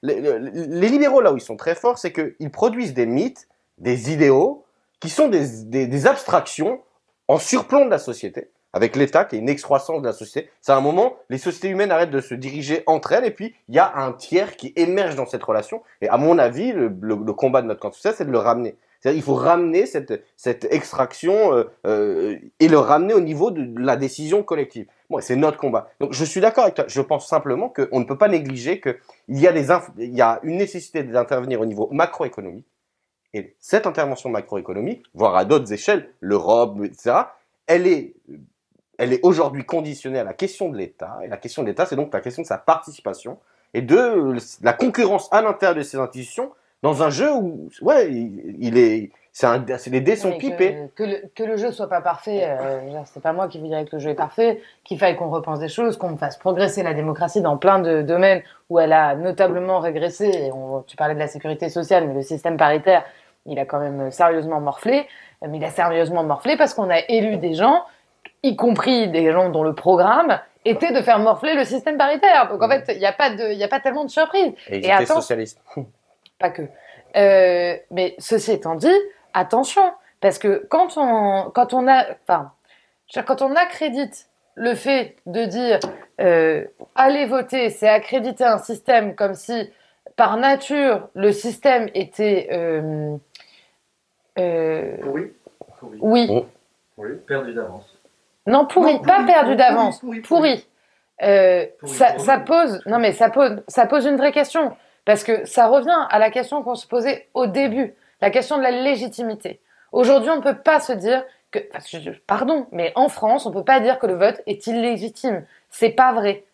les libéraux, là où ils sont très forts, c'est qu'ils produisent des mythes, des idéaux, qui sont des abstractions en surplomb de la société, avec l'État qui est une excroissance de la société. C'est à un moment, les sociétés humaines arrêtent de se diriger entre elles, et puis il y a un tiers qui émerge dans cette relation. Et à mon avis, le combat de notre camp, c'est de le ramener. C'est-à-dire, il faut ramener cette extraction et le ramener au niveau de la décision collective. Bon, c'est notre combat. Donc, je suis d'accord avec toi. Je pense simplement qu'on ne peut pas négliger qu'il y a il y a une nécessité d'intervenir au niveau macroéconomique. Et cette intervention macroéconomique, voire à d'autres échelles, l'Europe, etc., elle est aujourd'hui conditionnée à la question de l'État. Et la question de l'État, c'est donc la question de sa participation et de la concurrence à l'intérieur de ces institutions dans un jeu où, ouais, les dés sont Mais pipés. que le jeu soit pas parfait, c'est pas moi qui vous dirais que le jeu est parfait, qu'il faille qu'on repense des choses, qu'on fasse progresser la démocratie dans plein de domaines où elle a notablement régressé. Et tu parlais de la sécurité sociale, mais le système paritaire, il a quand même sérieusement morflé. Mais il a sérieusement morflé parce qu'on a élu des gens, y compris des gens dont le programme était de faire morfler le système paritaire. Donc en fait, il n'y a pas tellement de surprise. Et ils étaient socialistes. Pas que. Mais ceci étant dit, attention, parce que quand on accrédite le fait de dire aller voter, c'est accréditer un système comme si par nature le système était Oui. oui, Oui. Perdu d'avance. non pourri, Non, pas pourri, perdu pourri, d'avance, pourri. pourri. Ça pose une vraie question. Parce que ça revient à la question qu'on se posait au début, la question de la légitimité. Aujourd'hui, on ne peut pas se dire que, pardon, mais en France, on ne peut pas dire que le vote est illégitime. C'est pas vrai.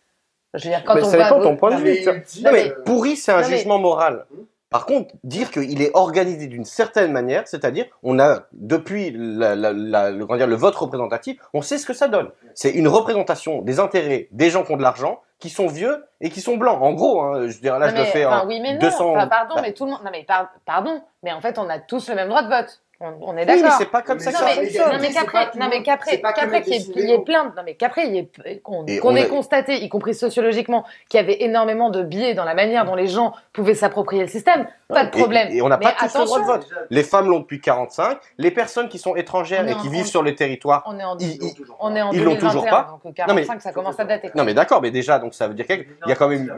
Je veux dire, quand Mais on ça va dépend de ton voter- point de Non, vue. mais- Non, mais pourri, c'est un Non, mais- jugement moral. Par contre, dire qu'il est organisé d'une certaine manière, c'est-à-dire, on a, depuis comment dire, le vote représentatif, on sait ce que ça donne. C'est une représentation des intérêts des gens qui ont de l'argent, qui sont vieux et qui sont blancs. En gros, hein, je dirais là, Non, je le mais, fais enfin, en oui, mais non. 200... Enfin, pardon, Bah, mais tout le monde. Non, mais pardon, mais en fait, on a tous le même droit de vote. On est oui, d'accord. mais c'est pas comme ça Mais que Non ça mais, fonctionne. non, mais C'est qu'après, pas tout le non mais monde. qu'après, C'est pas qu'après que qu'il y les ait plein, non mais qu'après qu'on Et qu'on on ait a- constaté, y compris sociologiquement, qu'il y avait énormément de biais dans la manière dont les gens pouvaient s'approprier le système, pas de problème. Et on n'a Mais pas tous le droit de attention, vote. Les femmes l'ont depuis 45. Les personnes qui sont étrangères On est et qui en- vivent on- sur le territoire, on est en, ils- on est en ils l'ont toujours 2021, pas. donc Non, mais- 45, ça commence à dater. Non mais d'accord, mais déjà, donc ça veut dire qu'il y a quand même,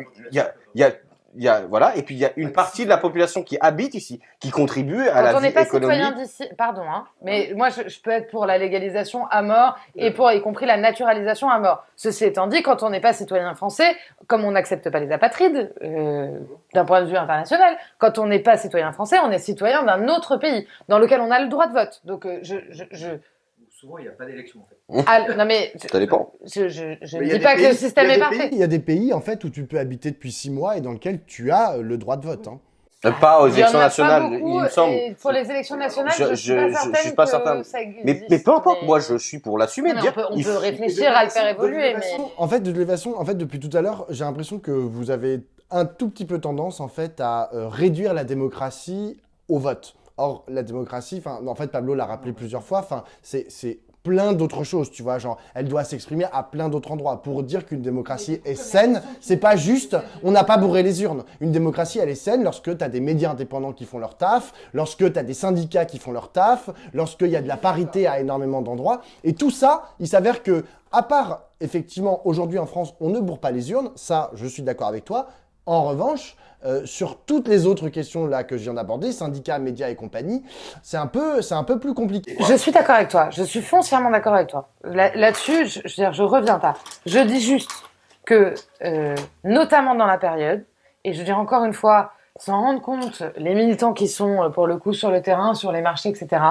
voilà, et puis il y a une partie de la population qui habite ici, qui contribue à Quand la on vie n'est pas citoyen économique. d'ici, pardon, hein, mais moi je peux être pour la légalisation à mort et pour y compris la naturalisation à mort. Ceci étant dit, quand on n'est pas citoyen français, comme on n'accepte pas les apatrides, d'un point de vue international, quand on n'est pas citoyen français, on est citoyen d'un autre pays dans lequel on a le droit de vote. Donc Souvent, il n'y a pas d'élection, en fait. non mais Ça dépend. je ne Mais il y a dis des pas que pays- le système il y a est des parfait. Il y a des pays en fait où tu peux habiter depuis 6 mois et dans lesquels tu as le droit de vote. Hein. Pas aux Il y en élections a pas nationales, beaucoup, il me semble. et pour les élections nationales, Je- je suis pas je certaine suis pas que certain. ça existe. Mais peu importe, mais- moi je suis pour l'assumer, Non, mais dire. on il peut faut- réfléchir à le faire évoluer, de toute mais... façon, En fait, de toute façon, depuis tout à l'heure, j'ai l'impression que vous avez un tout petit peu tendance en fait à réduire la démocratie au vote. Or, la démocratie, en fait, Pablo l'a rappelé plusieurs fois, c'est plein d'autres choses, tu vois, genre elle doit s'exprimer à plein d'autres endroits. Pour dire qu'une démocratie est saine, c'est pas juste, on n'a pas bourré les urnes. Une démocratie, elle est saine lorsque tu as des médias indépendants qui font leur taf, lorsque tu as des syndicats qui font leur taf, lorsqu'il y a de la parité à énormément d'endroits. Et tout ça, il s'avère que, à part, effectivement, aujourd'hui en France, on ne bourre pas les urnes, ça, je suis d'accord avec toi. En revanche, sur toutes les autres questions là que je viens d'aborder, syndicats, médias et compagnie, c'est un peu plus compliqué. Je suis d'accord avec toi. Je suis foncièrement d'accord avec toi. Là-dessus, je veux dire, je reviens pas. Je dis juste que, notamment dans la période, et je veux dire encore une fois, s'en rendre compte, les militants qui sont pour le coup sur le terrain, sur les marchés, etc.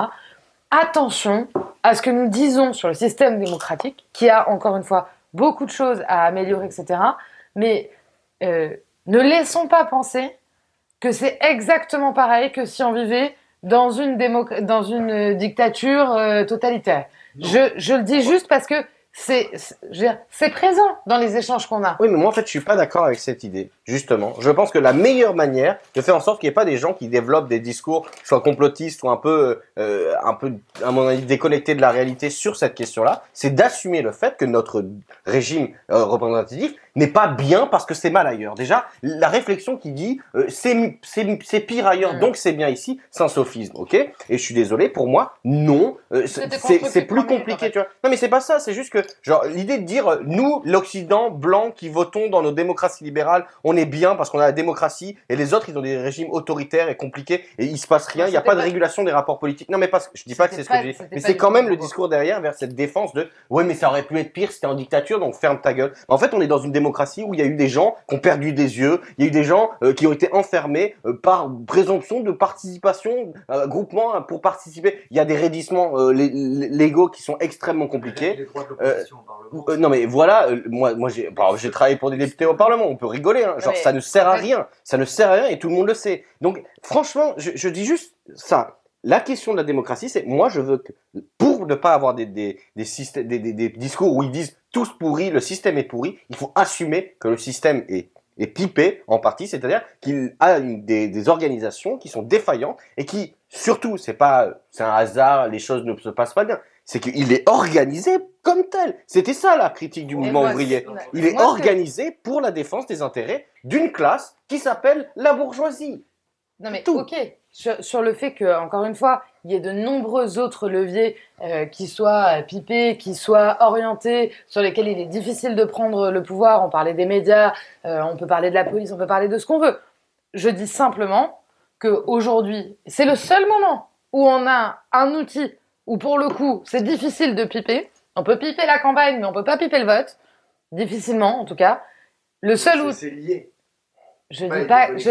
Attention à ce que nous disons sur le système démocratique, qui a encore une fois beaucoup de choses à améliorer, etc. Mais ne laissons pas penser que c'est exactement pareil que si on vivait dans une dictature totalitaire. Je le dis juste parce que c'est présent dans les échanges qu'on a. Oui, mais moi, en fait, je suis pas d'accord avec cette idée, justement. Je pense que la meilleure manière de faire en sorte qu'il n'y ait pas des gens qui développent des discours, soit complotistes, soit un peu, à mon avis, déconnectés de la réalité sur cette question-là, c'est d'assumer le fait que notre régime représentatif n'est pas bien parce que c'est mal ailleurs. Déjà, la réflexion qui dit c'est pire ailleurs, donc c'est bien ici, c'est un sophisme, ok? Et je suis désolé, pour moi, non, c'est plus compliqué, tu vois. Non, mais c'est pas ça, c'est juste que, genre, l'idée de dire, nous, l'Occident blanc qui votons dans nos démocraties libérales, on est bien parce qu'on a la démocratie et les autres, ils ont des régimes autoritaires et compliqués et il se passe rien, il n'y a pas de régulation des rapports politiques. Non, mais je dis pas que c'est ce que j'ai dit, mais c'est quand même le discours derrière vers cette défense de, ouais, mais ça aurait pu être pire, c'était en dictature, donc ferme ta gueule. En fait, on est dans une démocratie où il y a eu des gens qui ont perdu des yeux, il y a eu des gens qui ont été enfermés par présomption de participation, groupement pour participer. Il y a des raidissements légaux qui sont extrêmement compliqués. Les droits de l'opposition au Parlement. Non mais voilà, moi j'ai travaillé pour des députés au Parlement, on peut rigoler, hein, genre ça ne sert à rien, ça ne sert à rien et tout le monde le sait. Donc franchement, je dis juste ça. La question de la démocratie, c'est moi je veux que pour ne pas avoir des discours où ils disent tous pourris, le système est pourri, il faut assumer que le système est pipé en partie, c'est-à-dire qu'il a des organisations qui sont défaillantes et qui surtout c'est un hasard, les choses ne se passent pas bien. C'est qu'il est organisé comme tel. C'était ça la critique du mouvement ouvrier. Il est organisé pour la défense des intérêts d'une classe qui s'appelle la bourgeoisie. Non mais ok, sur le fait que, encore une fois, il y ait de nombreux autres leviers qui soient pipés, qui soient orientés, sur lesquels il est difficile de prendre le pouvoir. On parlait des médias, on peut parler de la police, on peut parler de ce qu'on veut. Je dis simplement qu'aujourd'hui, c'est le seul moment où on a un outil où pour le coup, c'est difficile de piper. On peut piper la campagne, mais on peut pas piper le vote. Difficilement, en tout cas. Le seul outil... C'est lié. Je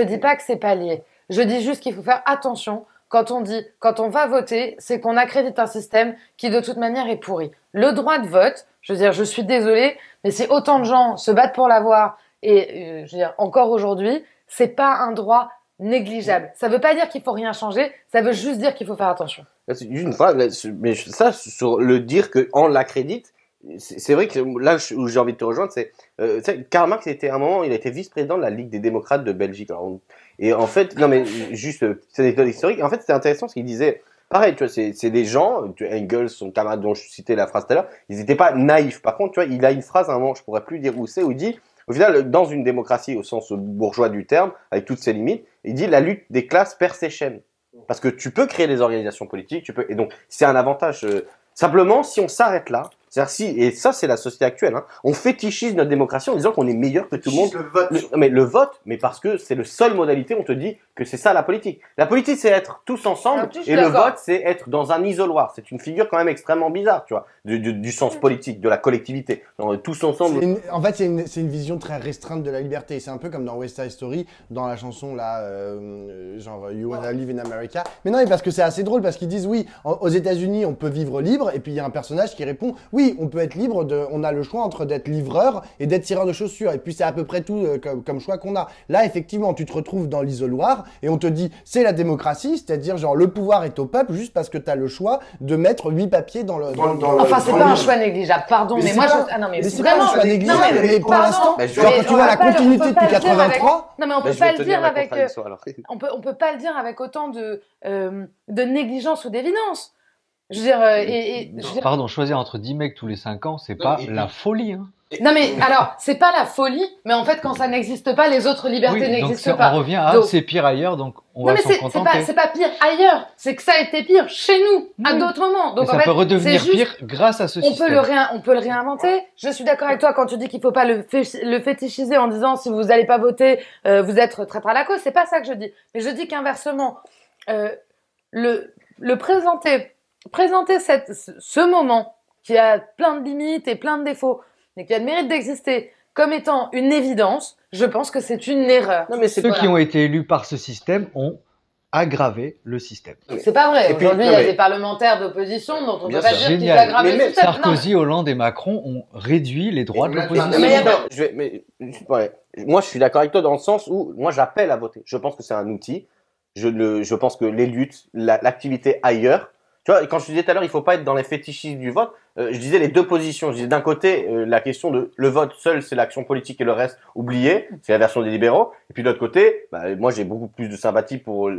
dis pas que c'est pas lié. Je dis juste qu'il faut faire attention quand on va voter, c'est qu'on accrédite un système qui de toute manière est pourri. Le droit de vote, je veux dire, je suis désolée, mais si autant de gens se battent pour l'avoir et je veux dire, encore aujourd'hui, c'est pas un droit négligeable. Ça veut pas dire qu'il faut rien changer, ça veut juste dire qu'il faut faire attention. C'est juste une phrase, mais ça, sur le dire qu'on l'accrédite, c'est vrai que là où j'ai envie de te rejoindre, c'est Karl Marx était à un moment, il a été vice-président de la Ligue des démocrates de Belgique. Et en fait, non mais juste c'est une anecdote historique. En fait, c'était intéressant ce qu'il disait. Pareil, tu vois, c'est des gens, Engels, son camarade dont je citais la phrase tout à l'heure, ils n'étaient pas naïfs. Par contre, tu vois, il a une phrase à un moment, je pourrais plus dire où c'est, où il dit, au final, dans une démocratie au sens bourgeois du terme, avec toutes ses limites, il dit la lutte des classes perd ses chaînes. Parce que tu peux créer des organisations politiques, et donc c'est un avantage. Simplement, si on s'arrête là, c'est-à-dire et ça c'est la société actuelle, hein, on fétichise notre démocratie en disant qu'on est meilleur que tout le monde. Le vote, mais parce que c'est le seule modalité, on te dit que c'est ça la politique. La politique c'est être tous ensemble, et le vote c'est être dans un isoloir. C'est une figure quand même extrêmement bizarre, tu vois, du sens politique, de la collectivité. Donc, tous ensemble. En fait, c'est une vision très restreinte de la liberté. C'est un peu comme dans West Side Story, dans la chanson là, genre You Wanna Live in America. Mais non, parce que c'est assez drôle, parce qu'ils disent oui, aux États-Unis on peut vivre libre, et puis il y a un personnage qui répond oui, on peut être libre, on a le choix entre d'être livreur et d'être tireur de chaussures. Et puis c'est à peu près tout comme choix qu'on a. Là, effectivement, tu te retrouves dans l'isoloir et on te dit c'est la démocratie, c'est-à-dire genre le pouvoir est au peuple juste parce que tu as le choix de mettre 8 papiers dans le. Enfin, c'est pas un choix négligeable, pardon, mais moi pas, ah non, mais c'est vraiment pas un choix négligeable, mais pour pardon, l'instant, mais genre quand tu vois la continuité depuis 83. Non, mais on peut pas le dire avec. On peut pas le dire avec autant de négligence ou d'évidence. Je veux dire, je veux dire, Pardon, choisir entre 10 mecs tous les 5 ans, c'est pas et puis- la folie, hein. non mais alors, c'est pas la folie, mais en fait, quand ça n'existe pas, les autres libertés Oui, donc n'existent on pas. revient à Donc, c'est pire ailleurs, donc on non va mais s'en c'est contenter. pas pire ailleurs, c'est que ça a été pire chez nous à Oui. d'autres moments. Mais Donc en ça fait, peut redevenir c'est juste, pire grâce à ce système. on peut le réinventer. Je suis d'accord avec toi quand tu dis qu'il faut pas le fétichiser en disant si vous allez pas voter, vous êtes traître à la cause. C'est pas ça que je dis. Mais je dis qu'inversement, euh, le présenter ce moment qui a plein de limites et plein de défauts, mais qui a le mérite d'exister comme étant une évidence, je pense que c'est une erreur. Non, mais c'est Ceux pas. qui ont été élus par ce système ont aggravé le système. C'est pas vrai. Et puis, Aujourd'hui, il non, y a mais- des parlementaires d'opposition dont on Bien peut pas sûr. dire qu'ils Génial. aggravent Mais le même système. Non, Sarkozy, Hollande et Macron ont réduit les droits de Mais l'opposition. mais y a non, pas- ouais. Moi, je suis d'accord avec toi dans le sens où moi, j'appelle à voter. Je pense que c'est un outil. Je pense que les luttes, l'activité ailleurs. Tu vois, quand je disais tout à l'heure, il faut pas être dans les fétichismes du vote. Je disais les deux positions. Je disais d'un côté la question de le vote seul, c'est l'action politique et le reste oublié, c'est la version des libéraux. Et puis de l'autre côté, moi j'ai beaucoup plus de sympathie pour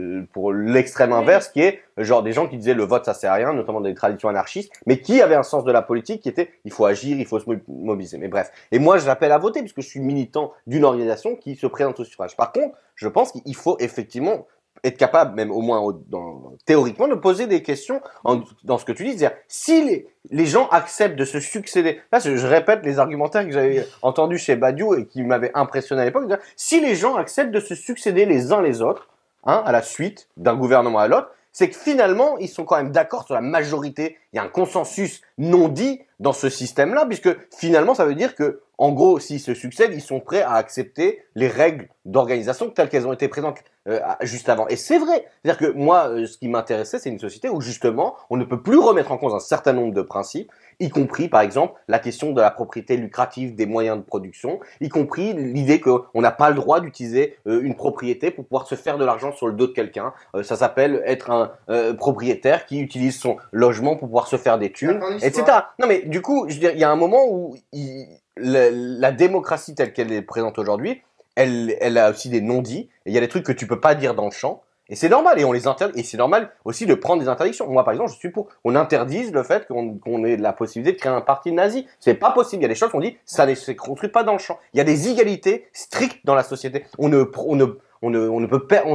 l'extrême inverse, qui est genre des gens qui disaient le vote ça sert à rien, notamment dans les traditions anarchistes, mais qui avaient un sens de la politique, qui était il faut agir, il faut se mobiliser. Mais bref. Et moi j'appelle à voter puisque je suis militant d'une organisation qui se présente au suffrage. Par contre, je pense qu'il faut effectivement être capable, même au moins théoriquement, de poser des questions dans ce que tu dis. C'est-à-dire, si les gens acceptent de se succéder, là je répète les argumentaires que j'avais entendus chez Badiou et qui m'avaient impressionné à l'époque, si les gens acceptent de se succéder les uns les autres, à la suite d'un gouvernement à l'autre, c'est que finalement, ils sont quand même d'accord sur la majorité. Il y a un consensus non dit dans ce système-là, puisque finalement, ça veut dire que, en gros, s'ils se succèdent, ils sont prêts à accepter les règles d'organisation telles qu'elles ont été présentes juste avant. Et c'est vrai. C'est-à-dire que moi, ce qui m'intéressait, c'est une société où justement, on ne peut plus remettre en cause un certain nombre de principes, y compris, par exemple, la question de la propriété lucrative des moyens de production, y compris l'idée qu'on n'a pas le droit d'utiliser une propriété pour pouvoir se faire de l'argent sur le dos de quelqu'un. Ça s'appelle être un propriétaire qui utilise son logement pour pouvoir se faire des thunes, etc. Non mais du coup, je veux dire, il y a un moment où la démocratie telle qu'elle est présente aujourd'hui, elle a aussi des non-dits, et il y a des trucs que tu peux pas dire dans le champ, et c'est normal, et on les interdit, et c'est normal aussi de prendre des interdictions. Moi, par exemple, je suis pour qu'on interdise le fait qu'on ait la possibilité de créer un parti nazi. C'est pas possible. Il y a des choses qu'on dit, ça ne se construit pas dans le champ. Il y a des égalités strictes dans la société. On ne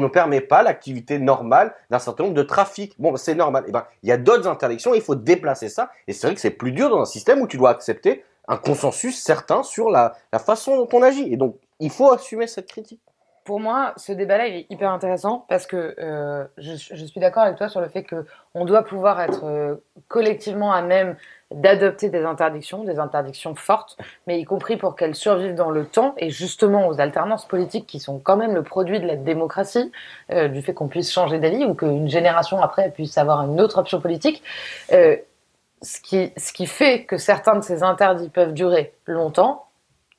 permet pas l'activité normale d'un certain nombre de trafics. Bon, c'est normal. Et ben, il y a d'autres interdictions, il faut déplacer ça, et c'est vrai que c'est plus dur dans un système où tu dois accepter un consensus certain sur la façon dont on agit. Et donc, il faut assumer cette critique. Pour moi, ce débat-là il est hyper intéressant parce que je suis d'accord avec toi sur le fait que on doit pouvoir être collectivement à même d'adopter des interdictions fortes, mais y compris pour qu'elles survivent dans le temps et justement aux alternances politiques qui sont quand même le produit de la démocratie, du fait qu'on puisse changer d'avis ou qu'une génération après puisse avoir une autre option politique. Ce qui fait que certains de ces interdits peuvent durer longtemps,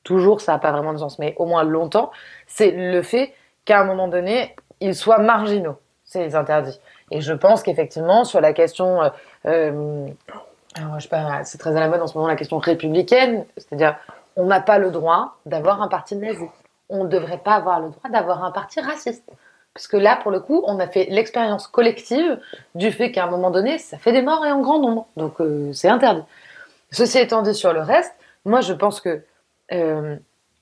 toujours ça n'a pas vraiment de sens, mais au moins longtemps, c'est le fait qu'à un moment donné, ils soient marginaux, ces interdits. Et je pense qu'effectivement, sur la question, alors, je sais pas, c'est très à la mode en ce moment, la question républicaine, c'est-à-dire, on n'a pas le droit d'avoir un parti nazi. On ne devrait pas avoir le droit d'avoir un parti raciste. Parce que là, pour le coup, on a fait l'expérience collective du fait qu'à un moment donné, ça fait des morts et en grand nombre. Donc, c'est interdit. Ceci étant dit sur le reste, moi, je pense que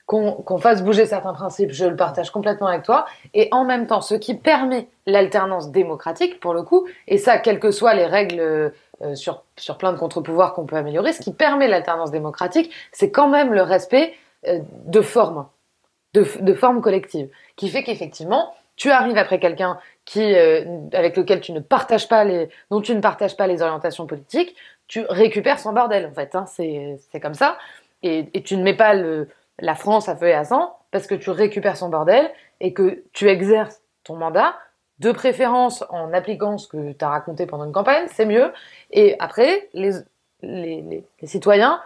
qu'on fasse bouger certains principes, je le partage complètement avec toi, et en même temps, ce qui permet l'alternance démocratique, pour le coup, et ça, quelles que soient les règles sur plein de contre-pouvoirs qu'on peut améliorer, ce qui permet l'alternance démocratique, c'est quand même le respect de formes, de formes collectives, qui fait qu'effectivement, tu arrives après quelqu'un avec lequel dont tu ne partages pas les orientations politiques, tu récupères son bordel, en fait, hein, c'est comme ça. Et tu ne mets pas la France à feu et à sang parce que tu récupères son bordel et que tu exerces ton mandat, de préférence en appliquant ce que tu as raconté pendant une campagne, c'est mieux. Et après, les citoyens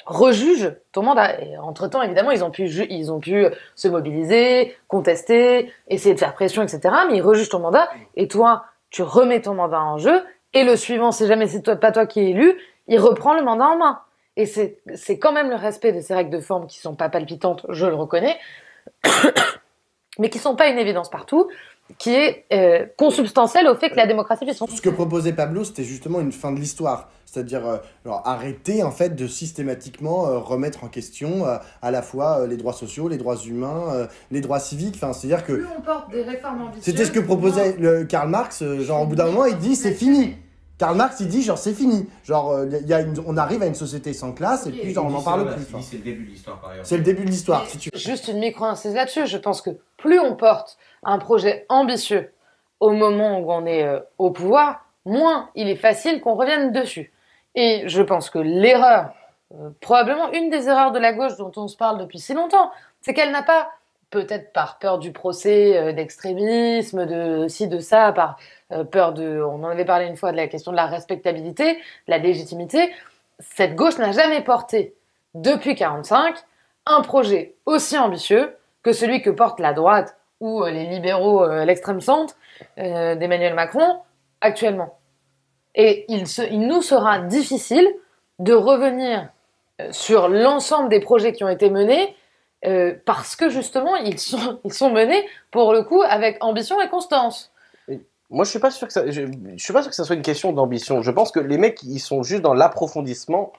rejugent ton mandat. Et entre-temps, évidemment, ils ont pu se mobiliser, contester, essayer de faire pression, etc. Mais ils rejugent ton mandat et toi, tu remets ton mandat en jeu et le suivant, si jamais c'est pas toi qui es élu, il reprend le mandat en main. Et c'est quand même le respect de ces règles de forme qui sont pas palpitantes, je le reconnais, mais qui sont pas une évidence partout. qui est consubstantielle au fait que la démocratie puisse Ce que proposait Pablo, c'était justement une fin de l'histoire. C'est-à-dire arrêter en fait de systématiquement remettre en question à la fois les droits sociaux, les droits humains, les droits civiques. Enfin, c'est-à-dire que plus on porte des réformes ambitieuses. c'était ce que proposait Karl Marx. Genre au bout d'un moment, il dit c'est fini. Karl Marx, il dit genre c'est fini. Genre on arrive à une société sans classe et puis genre, on n'en parle plus. Enfin. C'est le début de l'histoire par ailleurs. C'est le début de l'histoire. Si tu... Juste une micro-incise là-dessus. Je pense que plus on porte un projet ambitieux au moment où on est au pouvoir, moins il est facile qu'on revienne dessus. Et je pense que l'erreur, probablement une des erreurs de la gauche dont on se parle depuis si longtemps, c'est qu'elle n'a pas, peut-être par peur du procès, d'extrémisme, de ci, de ça, par peur de, on en avait parlé une fois, de la question de la respectabilité, de la légitimité, cette gauche n'a jamais porté, depuis 1945, un projet aussi ambitieux que celui que porte la droite ou les libéraux, l'extrême centre d'Emmanuel Macron actuellement. Et il nous sera difficile de revenir sur l'ensemble des projets qui ont été menés parce que justement ils sont menés pour le coup avec ambition et constance. Moi, je suis pas sûr que ça, je suis pas sûr que ça soit une question d'ambition. Je pense que les mecs, ils sont juste dans l'approfondissement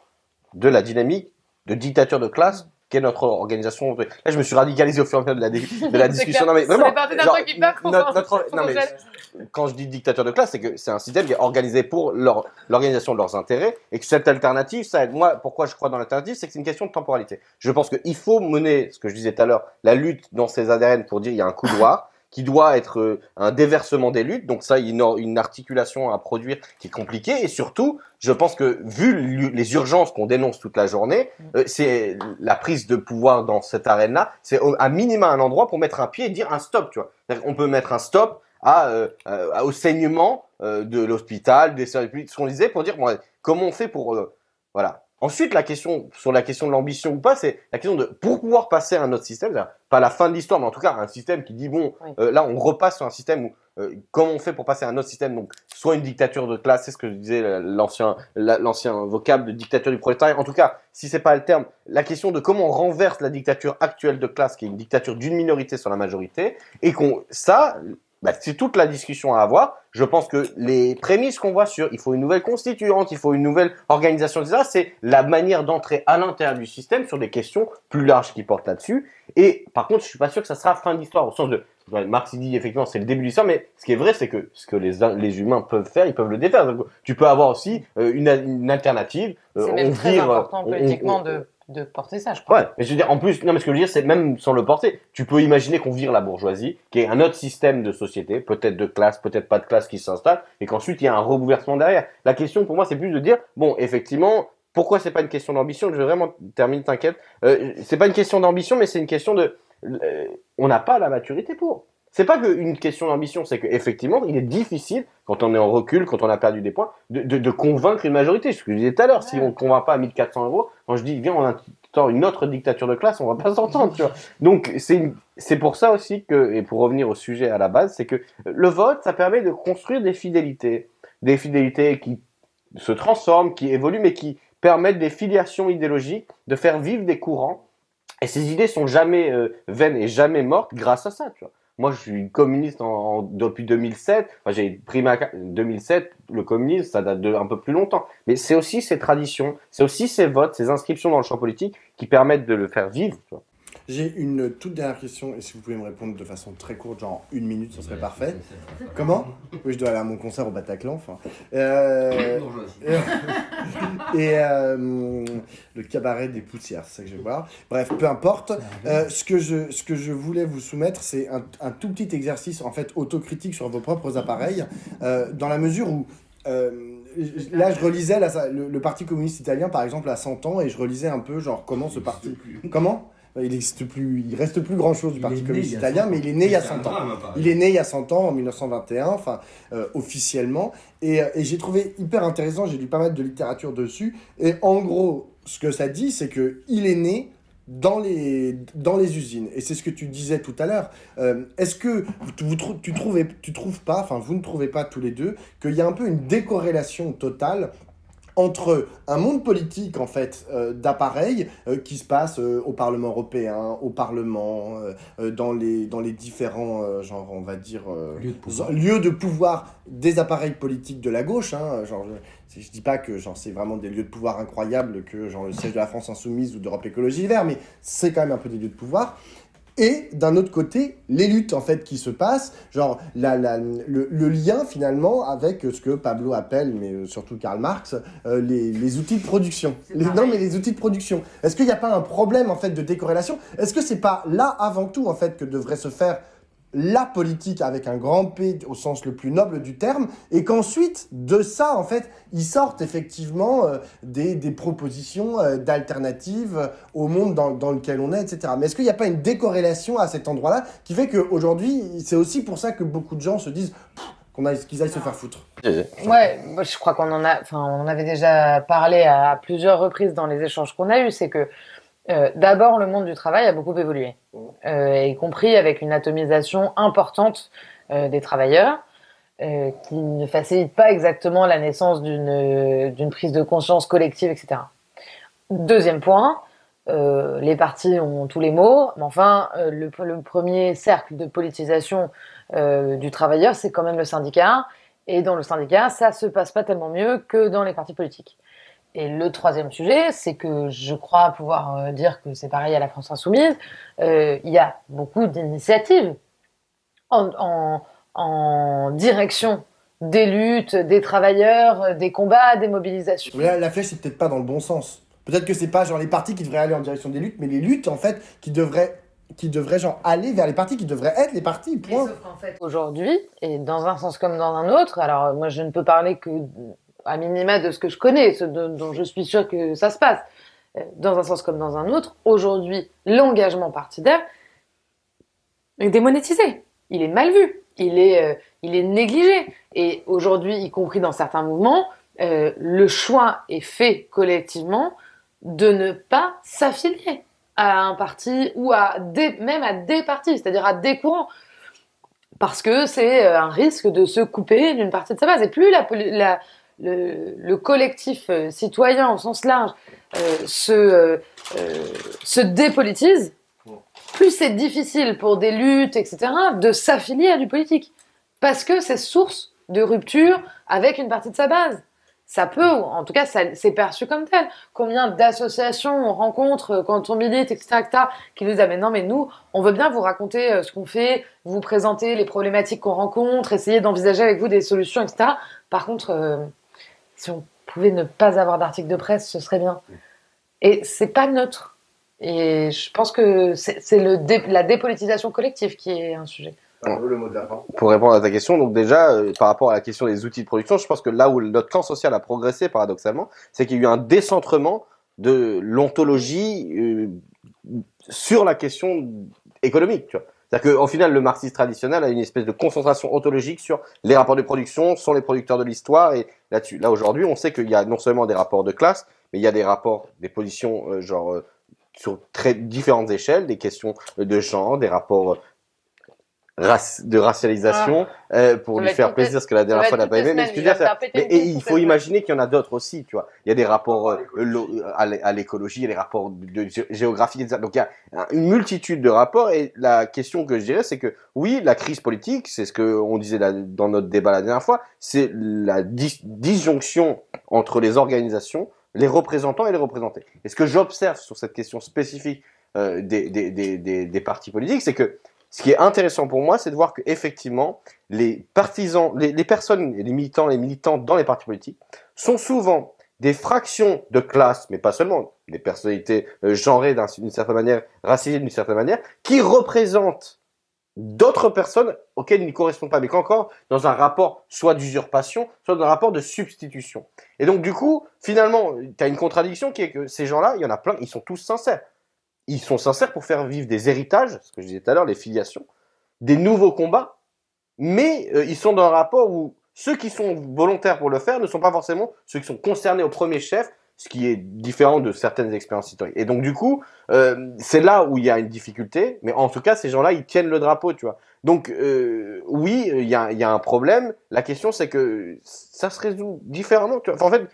de la dynamique de dictature de classe qu'est notre organisation. Là, je me suis radicalisé au fur et à mesure de la discussion. Non, mais vraiment, genre, non, mais quand je dis dictature de classe, c'est que c'est un système qui est organisé pour l'organisation de leurs intérêts et que cette alternative, ça aide. Moi, pourquoi je crois dans l'alternative, c'est que c'est une question de temporalité. Je pense qu'il faut mener, ce que je disais tout à l'heure, la lutte dans ses ADN pour dire il y a un couloir qui doit être un déversement des luttes. Donc ça, il y a une articulation à produire qui est compliquée. Et surtout, je pense que vu les urgences qu'on dénonce toute la journée, c'est la prise de pouvoir dans cette arène-là, c'est à minima un endroit pour mettre un pied et dire un stop. Tu vois, on peut mettre un stop au saignement de l'hôpital, des services publics, ce qu'on disait, pour dire bon, comment on fait pour voilà. Ensuite, sur la question de l'ambition ou pas, c'est la question de pour pouvoir passer à un autre système, pas la fin de l'histoire, mais en tout cas un système qui dit bon, là on repasse sur un système où comment on fait pour passer à un autre système, donc soit une dictature de classe, c'est ce que je disais l'ancien vocable de dictature du prolétariat. En tout cas, si c'est pas le terme, la question de comment on renverse la dictature actuelle de classe, qui est une dictature d'une minorité sur la majorité, et c'est toute la discussion à avoir. Je pense que les prémices qu'on voit sur il faut une nouvelle constituante, il faut une nouvelle organisation, etc., c'est la manière d'entrer à l'intérieur du système sur des questions plus larges qui portent là-dessus. Et par contre, je suis pas sûr que ça sera fin d'histoire, au sens de Marx dit effectivement c'est le début de l'histoire, mais ce qui est vrai, c'est que ce que les humains peuvent faire, ils peuvent le défaire. Donc, tu peux avoir aussi une alternative. C'est même très important politiquement de porter ça, je crois. Ouais, mais je veux dire, en plus, non, mais ce que je veux dire, c'est même sans le porter, tu peux imaginer qu'on vire la bourgeoisie, qui est un autre système de société, peut-être de classe, peut-être pas de classe qui s'installe, et qu'ensuite il y a un rebouleversement derrière. La question pour moi, c'est plus de dire, bon, effectivement, pourquoi c'est pas une question d'ambition? Je vais vraiment terminer, t'inquiète. C'est pas une question d'ambition, mais c'est une question de, on n'a pas la maturité pour. C'est pas qu'une question d'ambition, c'est qu'effectivement, il est difficile, quand on est en recul, quand on a perdu des points, de convaincre une majorité. Ce que je disais tout à l'heure, si on ne convainc pas à 1400 €, quand je dis, viens, on instaure une autre dictature de classe, on va pas s'entendre, tu vois. Donc, c'est pour ça aussi que, et pour revenir au sujet à la base, c'est que le vote, ça permet de construire des fidélités qui se transforment, qui évoluent, mais qui permettent des filiations idéologiques, de faire vivre des courants. Et ces idées sont jamais vaines et jamais mortes grâce à ça, tu vois. Moi, je suis communiste depuis 2007. Enfin, j'ai pris 2007. Le communisme, ça date de un peu plus longtemps. Mais c'est aussi ces traditions, c'est aussi ces votes, ces inscriptions dans le champ politique qui permettent de le faire vivre. Tu vois. J'ai une toute dernière question, et si vous pouvez me répondre de façon très courte, genre 1 minute, ça serait parfait. Comment ? Oui, je dois aller à mon concert au Bataclan, enfin. Le cabaret des poussières, c'est ça que je vais voir. Bref, peu importe. Ce que je voulais vous soumettre, c'est un tout petit exercice, en fait, autocritique sur vos propres appareils, dans la mesure où... là, je relisais le Parti communiste italien, par exemple, à 100 ans, et je relisais un peu, genre, comment ce parti... Comment ? Il reste plus grand chose du Parti communiste italien, mais il est né il y a 100 ans. Il est né il y a 100 ans, en 1921, enfin, officiellement. Et j'ai trouvé hyper intéressant, j'ai lu pas mal de littérature dessus. Et en gros, ce que ça dit, c'est qu'il est né dans les usines. Et c'est ce que tu disais tout à l'heure. Est-ce que tu trouves pas, enfin, vous ne trouvez pas tous les deux, qu'il y a un peu une décorrélation totale entre un monde politique en fait d'appareils qui se passe au Parlement européen, au Parlement, dans les différents genre on va dire lieux de pouvoir des appareils politiques de la gauche. Hein, genre je dis pas que genre c'est vraiment des lieux de pouvoir incroyables que genre le siège de la France Insoumise ou d'Europe Écologie Les Verts, mais c'est quand même un peu des lieux de pouvoir. Et d'un autre côté, les luttes en fait qui se passent, genre le lien finalement avec ce que Pablo appelle, mais surtout Karl Marx, les outils de production. Non mais les outils de production. Est-ce qu'il n'y a pas un problème en fait de décorrélation? Est-ce que c'est pas là avant tout en fait que devrait se faire la politique avec un grand P au sens le plus noble du terme, et qu'ensuite, de ça, en fait, ils sortent effectivement des propositions d'alternatives au monde dans lequel on est, etc. Mais est-ce qu'il n'y a pas une décorrélation à cet endroit-là qui fait qu'aujourd'hui, c'est aussi pour ça que beaucoup de gens se disent qu'ils aillent se faire foutre? Ouais, moi, je crois on en avait déjà parlé à plusieurs reprises dans les échanges qu'on a eus, c'est que d'abord, le monde du travail a beaucoup évolué, y compris avec une atomisation importante des travailleurs, qui ne facilite pas exactement la naissance d'une prise de conscience collective, etc. Deuxième point, les partis ont tous les mots, mais enfin, le premier cercle de politisation du travailleur, c'est quand même le syndicat, et dans le syndicat, ça se passe pas tellement mieux que dans les partis politiques. Et le troisième sujet, c'est que je crois pouvoir dire que c'est pareil à la France Insoumise. Il y a beaucoup d'initiatives en direction des luttes, des travailleurs, des combats, des mobilisations. Mais là, la flèche, c'est peut-être pas dans le bon sens. Peut-être que c'est pas genre les partis qui devraient aller en direction des luttes, mais les luttes, en fait, qui devraient genre aller vers les partis, qui devraient être les partis, point. Sauf qu'en fait, aujourd'hui, et dans un sens comme dans un autre, alors moi je ne peux parler que à minima de ce que je connais, dont je suis sûre que ça se passe. Dans un sens comme dans un autre, aujourd'hui, l'engagement partidaire est démonétisé. Il est mal vu. Il est négligé. Et aujourd'hui, y compris dans certains mouvements, le choix est fait collectivement de ne pas s'affilier à un parti ou même à des partis, c'est-à-dire à des courants. Parce que c'est un risque de se couper d'une partie de sa base. Et plus le collectif citoyen au sens large se dépolitise, plus c'est difficile pour des luttes, etc., de s'affilier à du politique. Parce que c'est source de rupture avec une partie de sa base. Ça peut, en tout cas, c'est perçu comme tel. Combien d'associations on rencontre quand on milite, etc., qui nous disent « Ah mais non, mais nous, on veut bien vous raconter ce qu'on fait, vous présenter les problématiques qu'on rencontre, essayer d'envisager avec vous des solutions, etc. Par contre, si on pouvait ne pas avoir d'article de presse, ce serait bien. » Et c'est pas neutre. Et je pense que c'est la dépolitisation collective qui est un sujet. Le mot de la fin. Pour répondre à ta question, donc déjà, par rapport à la question des outils de production, je pense que là où notre camp social a progressé, paradoxalement, c'est qu'il y a eu un décentrement de l'ontologie sur la question économique, tu vois. C'est-à-dire qu'au final, le marxisme traditionnel a une espèce de concentration ontologique sur les rapports de production, sont les producteurs de l'histoire, et là-dessus. Là, aujourd'hui, on sait qu'il y a non seulement des rapports de classe, mais il y a des rapports, des positions, sur très différentes échelles, des questions de genre, des rapports de racialisation, pour lui faire plaisir, parce que la dernière fois, elle n'a pas aimé. Mais ce que je veux dire, et il faut imaginer qu'il y en a d'autres aussi, tu vois. Il y a des rapports à l'écologie, il y a des rapports de géographie, etc. Donc il y a une multitude de rapports, et la question que je dirais, c'est que oui, la crise politique, c'est ce qu'on disait dans notre débat la dernière fois, c'est la disjonction entre les organisations, les représentants et les représentés. Et ce que j'observe sur cette question spécifique des partis politiques, c'est que ce qui est intéressant pour moi, c'est de voir que effectivement, les partisans, les personnes, les militants, les militantes dans les partis politiques sont souvent des fractions de classe, mais pas seulement, des personnalités genrées d'une certaine manière, racisées d'une certaine manière, qui représentent d'autres personnes auxquelles ils ne correspondent pas, mais qu'encore dans un rapport soit d'usurpation, soit dans un rapport de substitution. Et donc du coup, finalement, tu as une contradiction qui est que ces gens-là, il y en a plein, ils sont tous sincères. Ils sont sincères pour faire vivre des héritages, ce que je disais tout à l'heure, les filiations, des nouveaux combats, mais ils sont dans un rapport où ceux qui sont volontaires pour le faire ne sont pas forcément ceux qui sont concernés au premier chef ce qui est différent de certaines expériences historiques. Et donc du coup, c'est là où il y a une difficulté, mais en tout cas, ces gens-là, ils tiennent le drapeau, tu vois. Donc oui, il y a un problème. La question, c'est que ça se résout différemment. Tu vois. Enfin, en fait,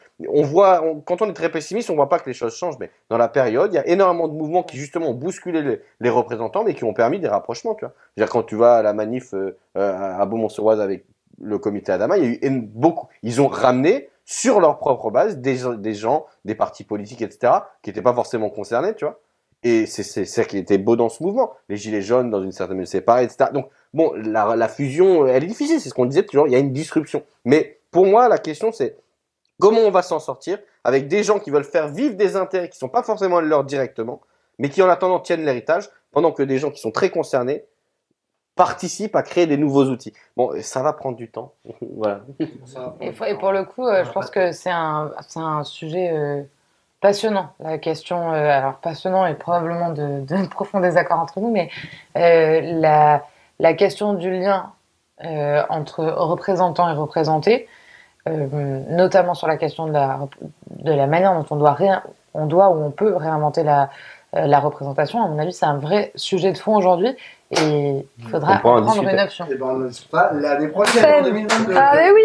quand on est très pessimiste, on voit pas que les choses changent, mais dans la période, il y a énormément de mouvements qui justement ont bousculé les représentants, mais qui ont permis des rapprochements, tu vois. C'est-à-dire quand tu vas à la manif à Beaumont-sur-Oise avec le comité Adama, il y a eu beaucoup. Ils ont ramené sur leur propre base des gens, des partis politiques, etc., qui n'étaient pas forcément concernés, tu vois. Et c'est ça qui était beau dans ce mouvement. Les gilets jaunes, dans une certaine mesure, c'est pareil, etc. Donc, bon, la fusion, elle est difficile, c'est ce qu'on disait toujours, il y a une disruption. Mais pour moi, la question, c'est comment on va s'en sortir avec des gens qui veulent faire vivre des intérêts qui ne sont pas forcément leurs directement, mais qui en attendant tiennent l'héritage, pendant que des gens qui sont très concernés participent à créer des nouveaux outils. Bon, ça va prendre du temps. Voilà. Et pour le coup, je pense que c'est un sujet passionnant. La question, alors passionnant et probablement de profonds désaccords entre nous, mais la question du lien entre représentants et représentés, notamment sur la question de la manière dont on doit ou on peut réinventer la représentation, à mon avis, c'est un vrai sujet de fond aujourd'hui et il faudra en prendre une option. Et ben on ne sait pas l'année prochaine, en 2022. Ah mais oui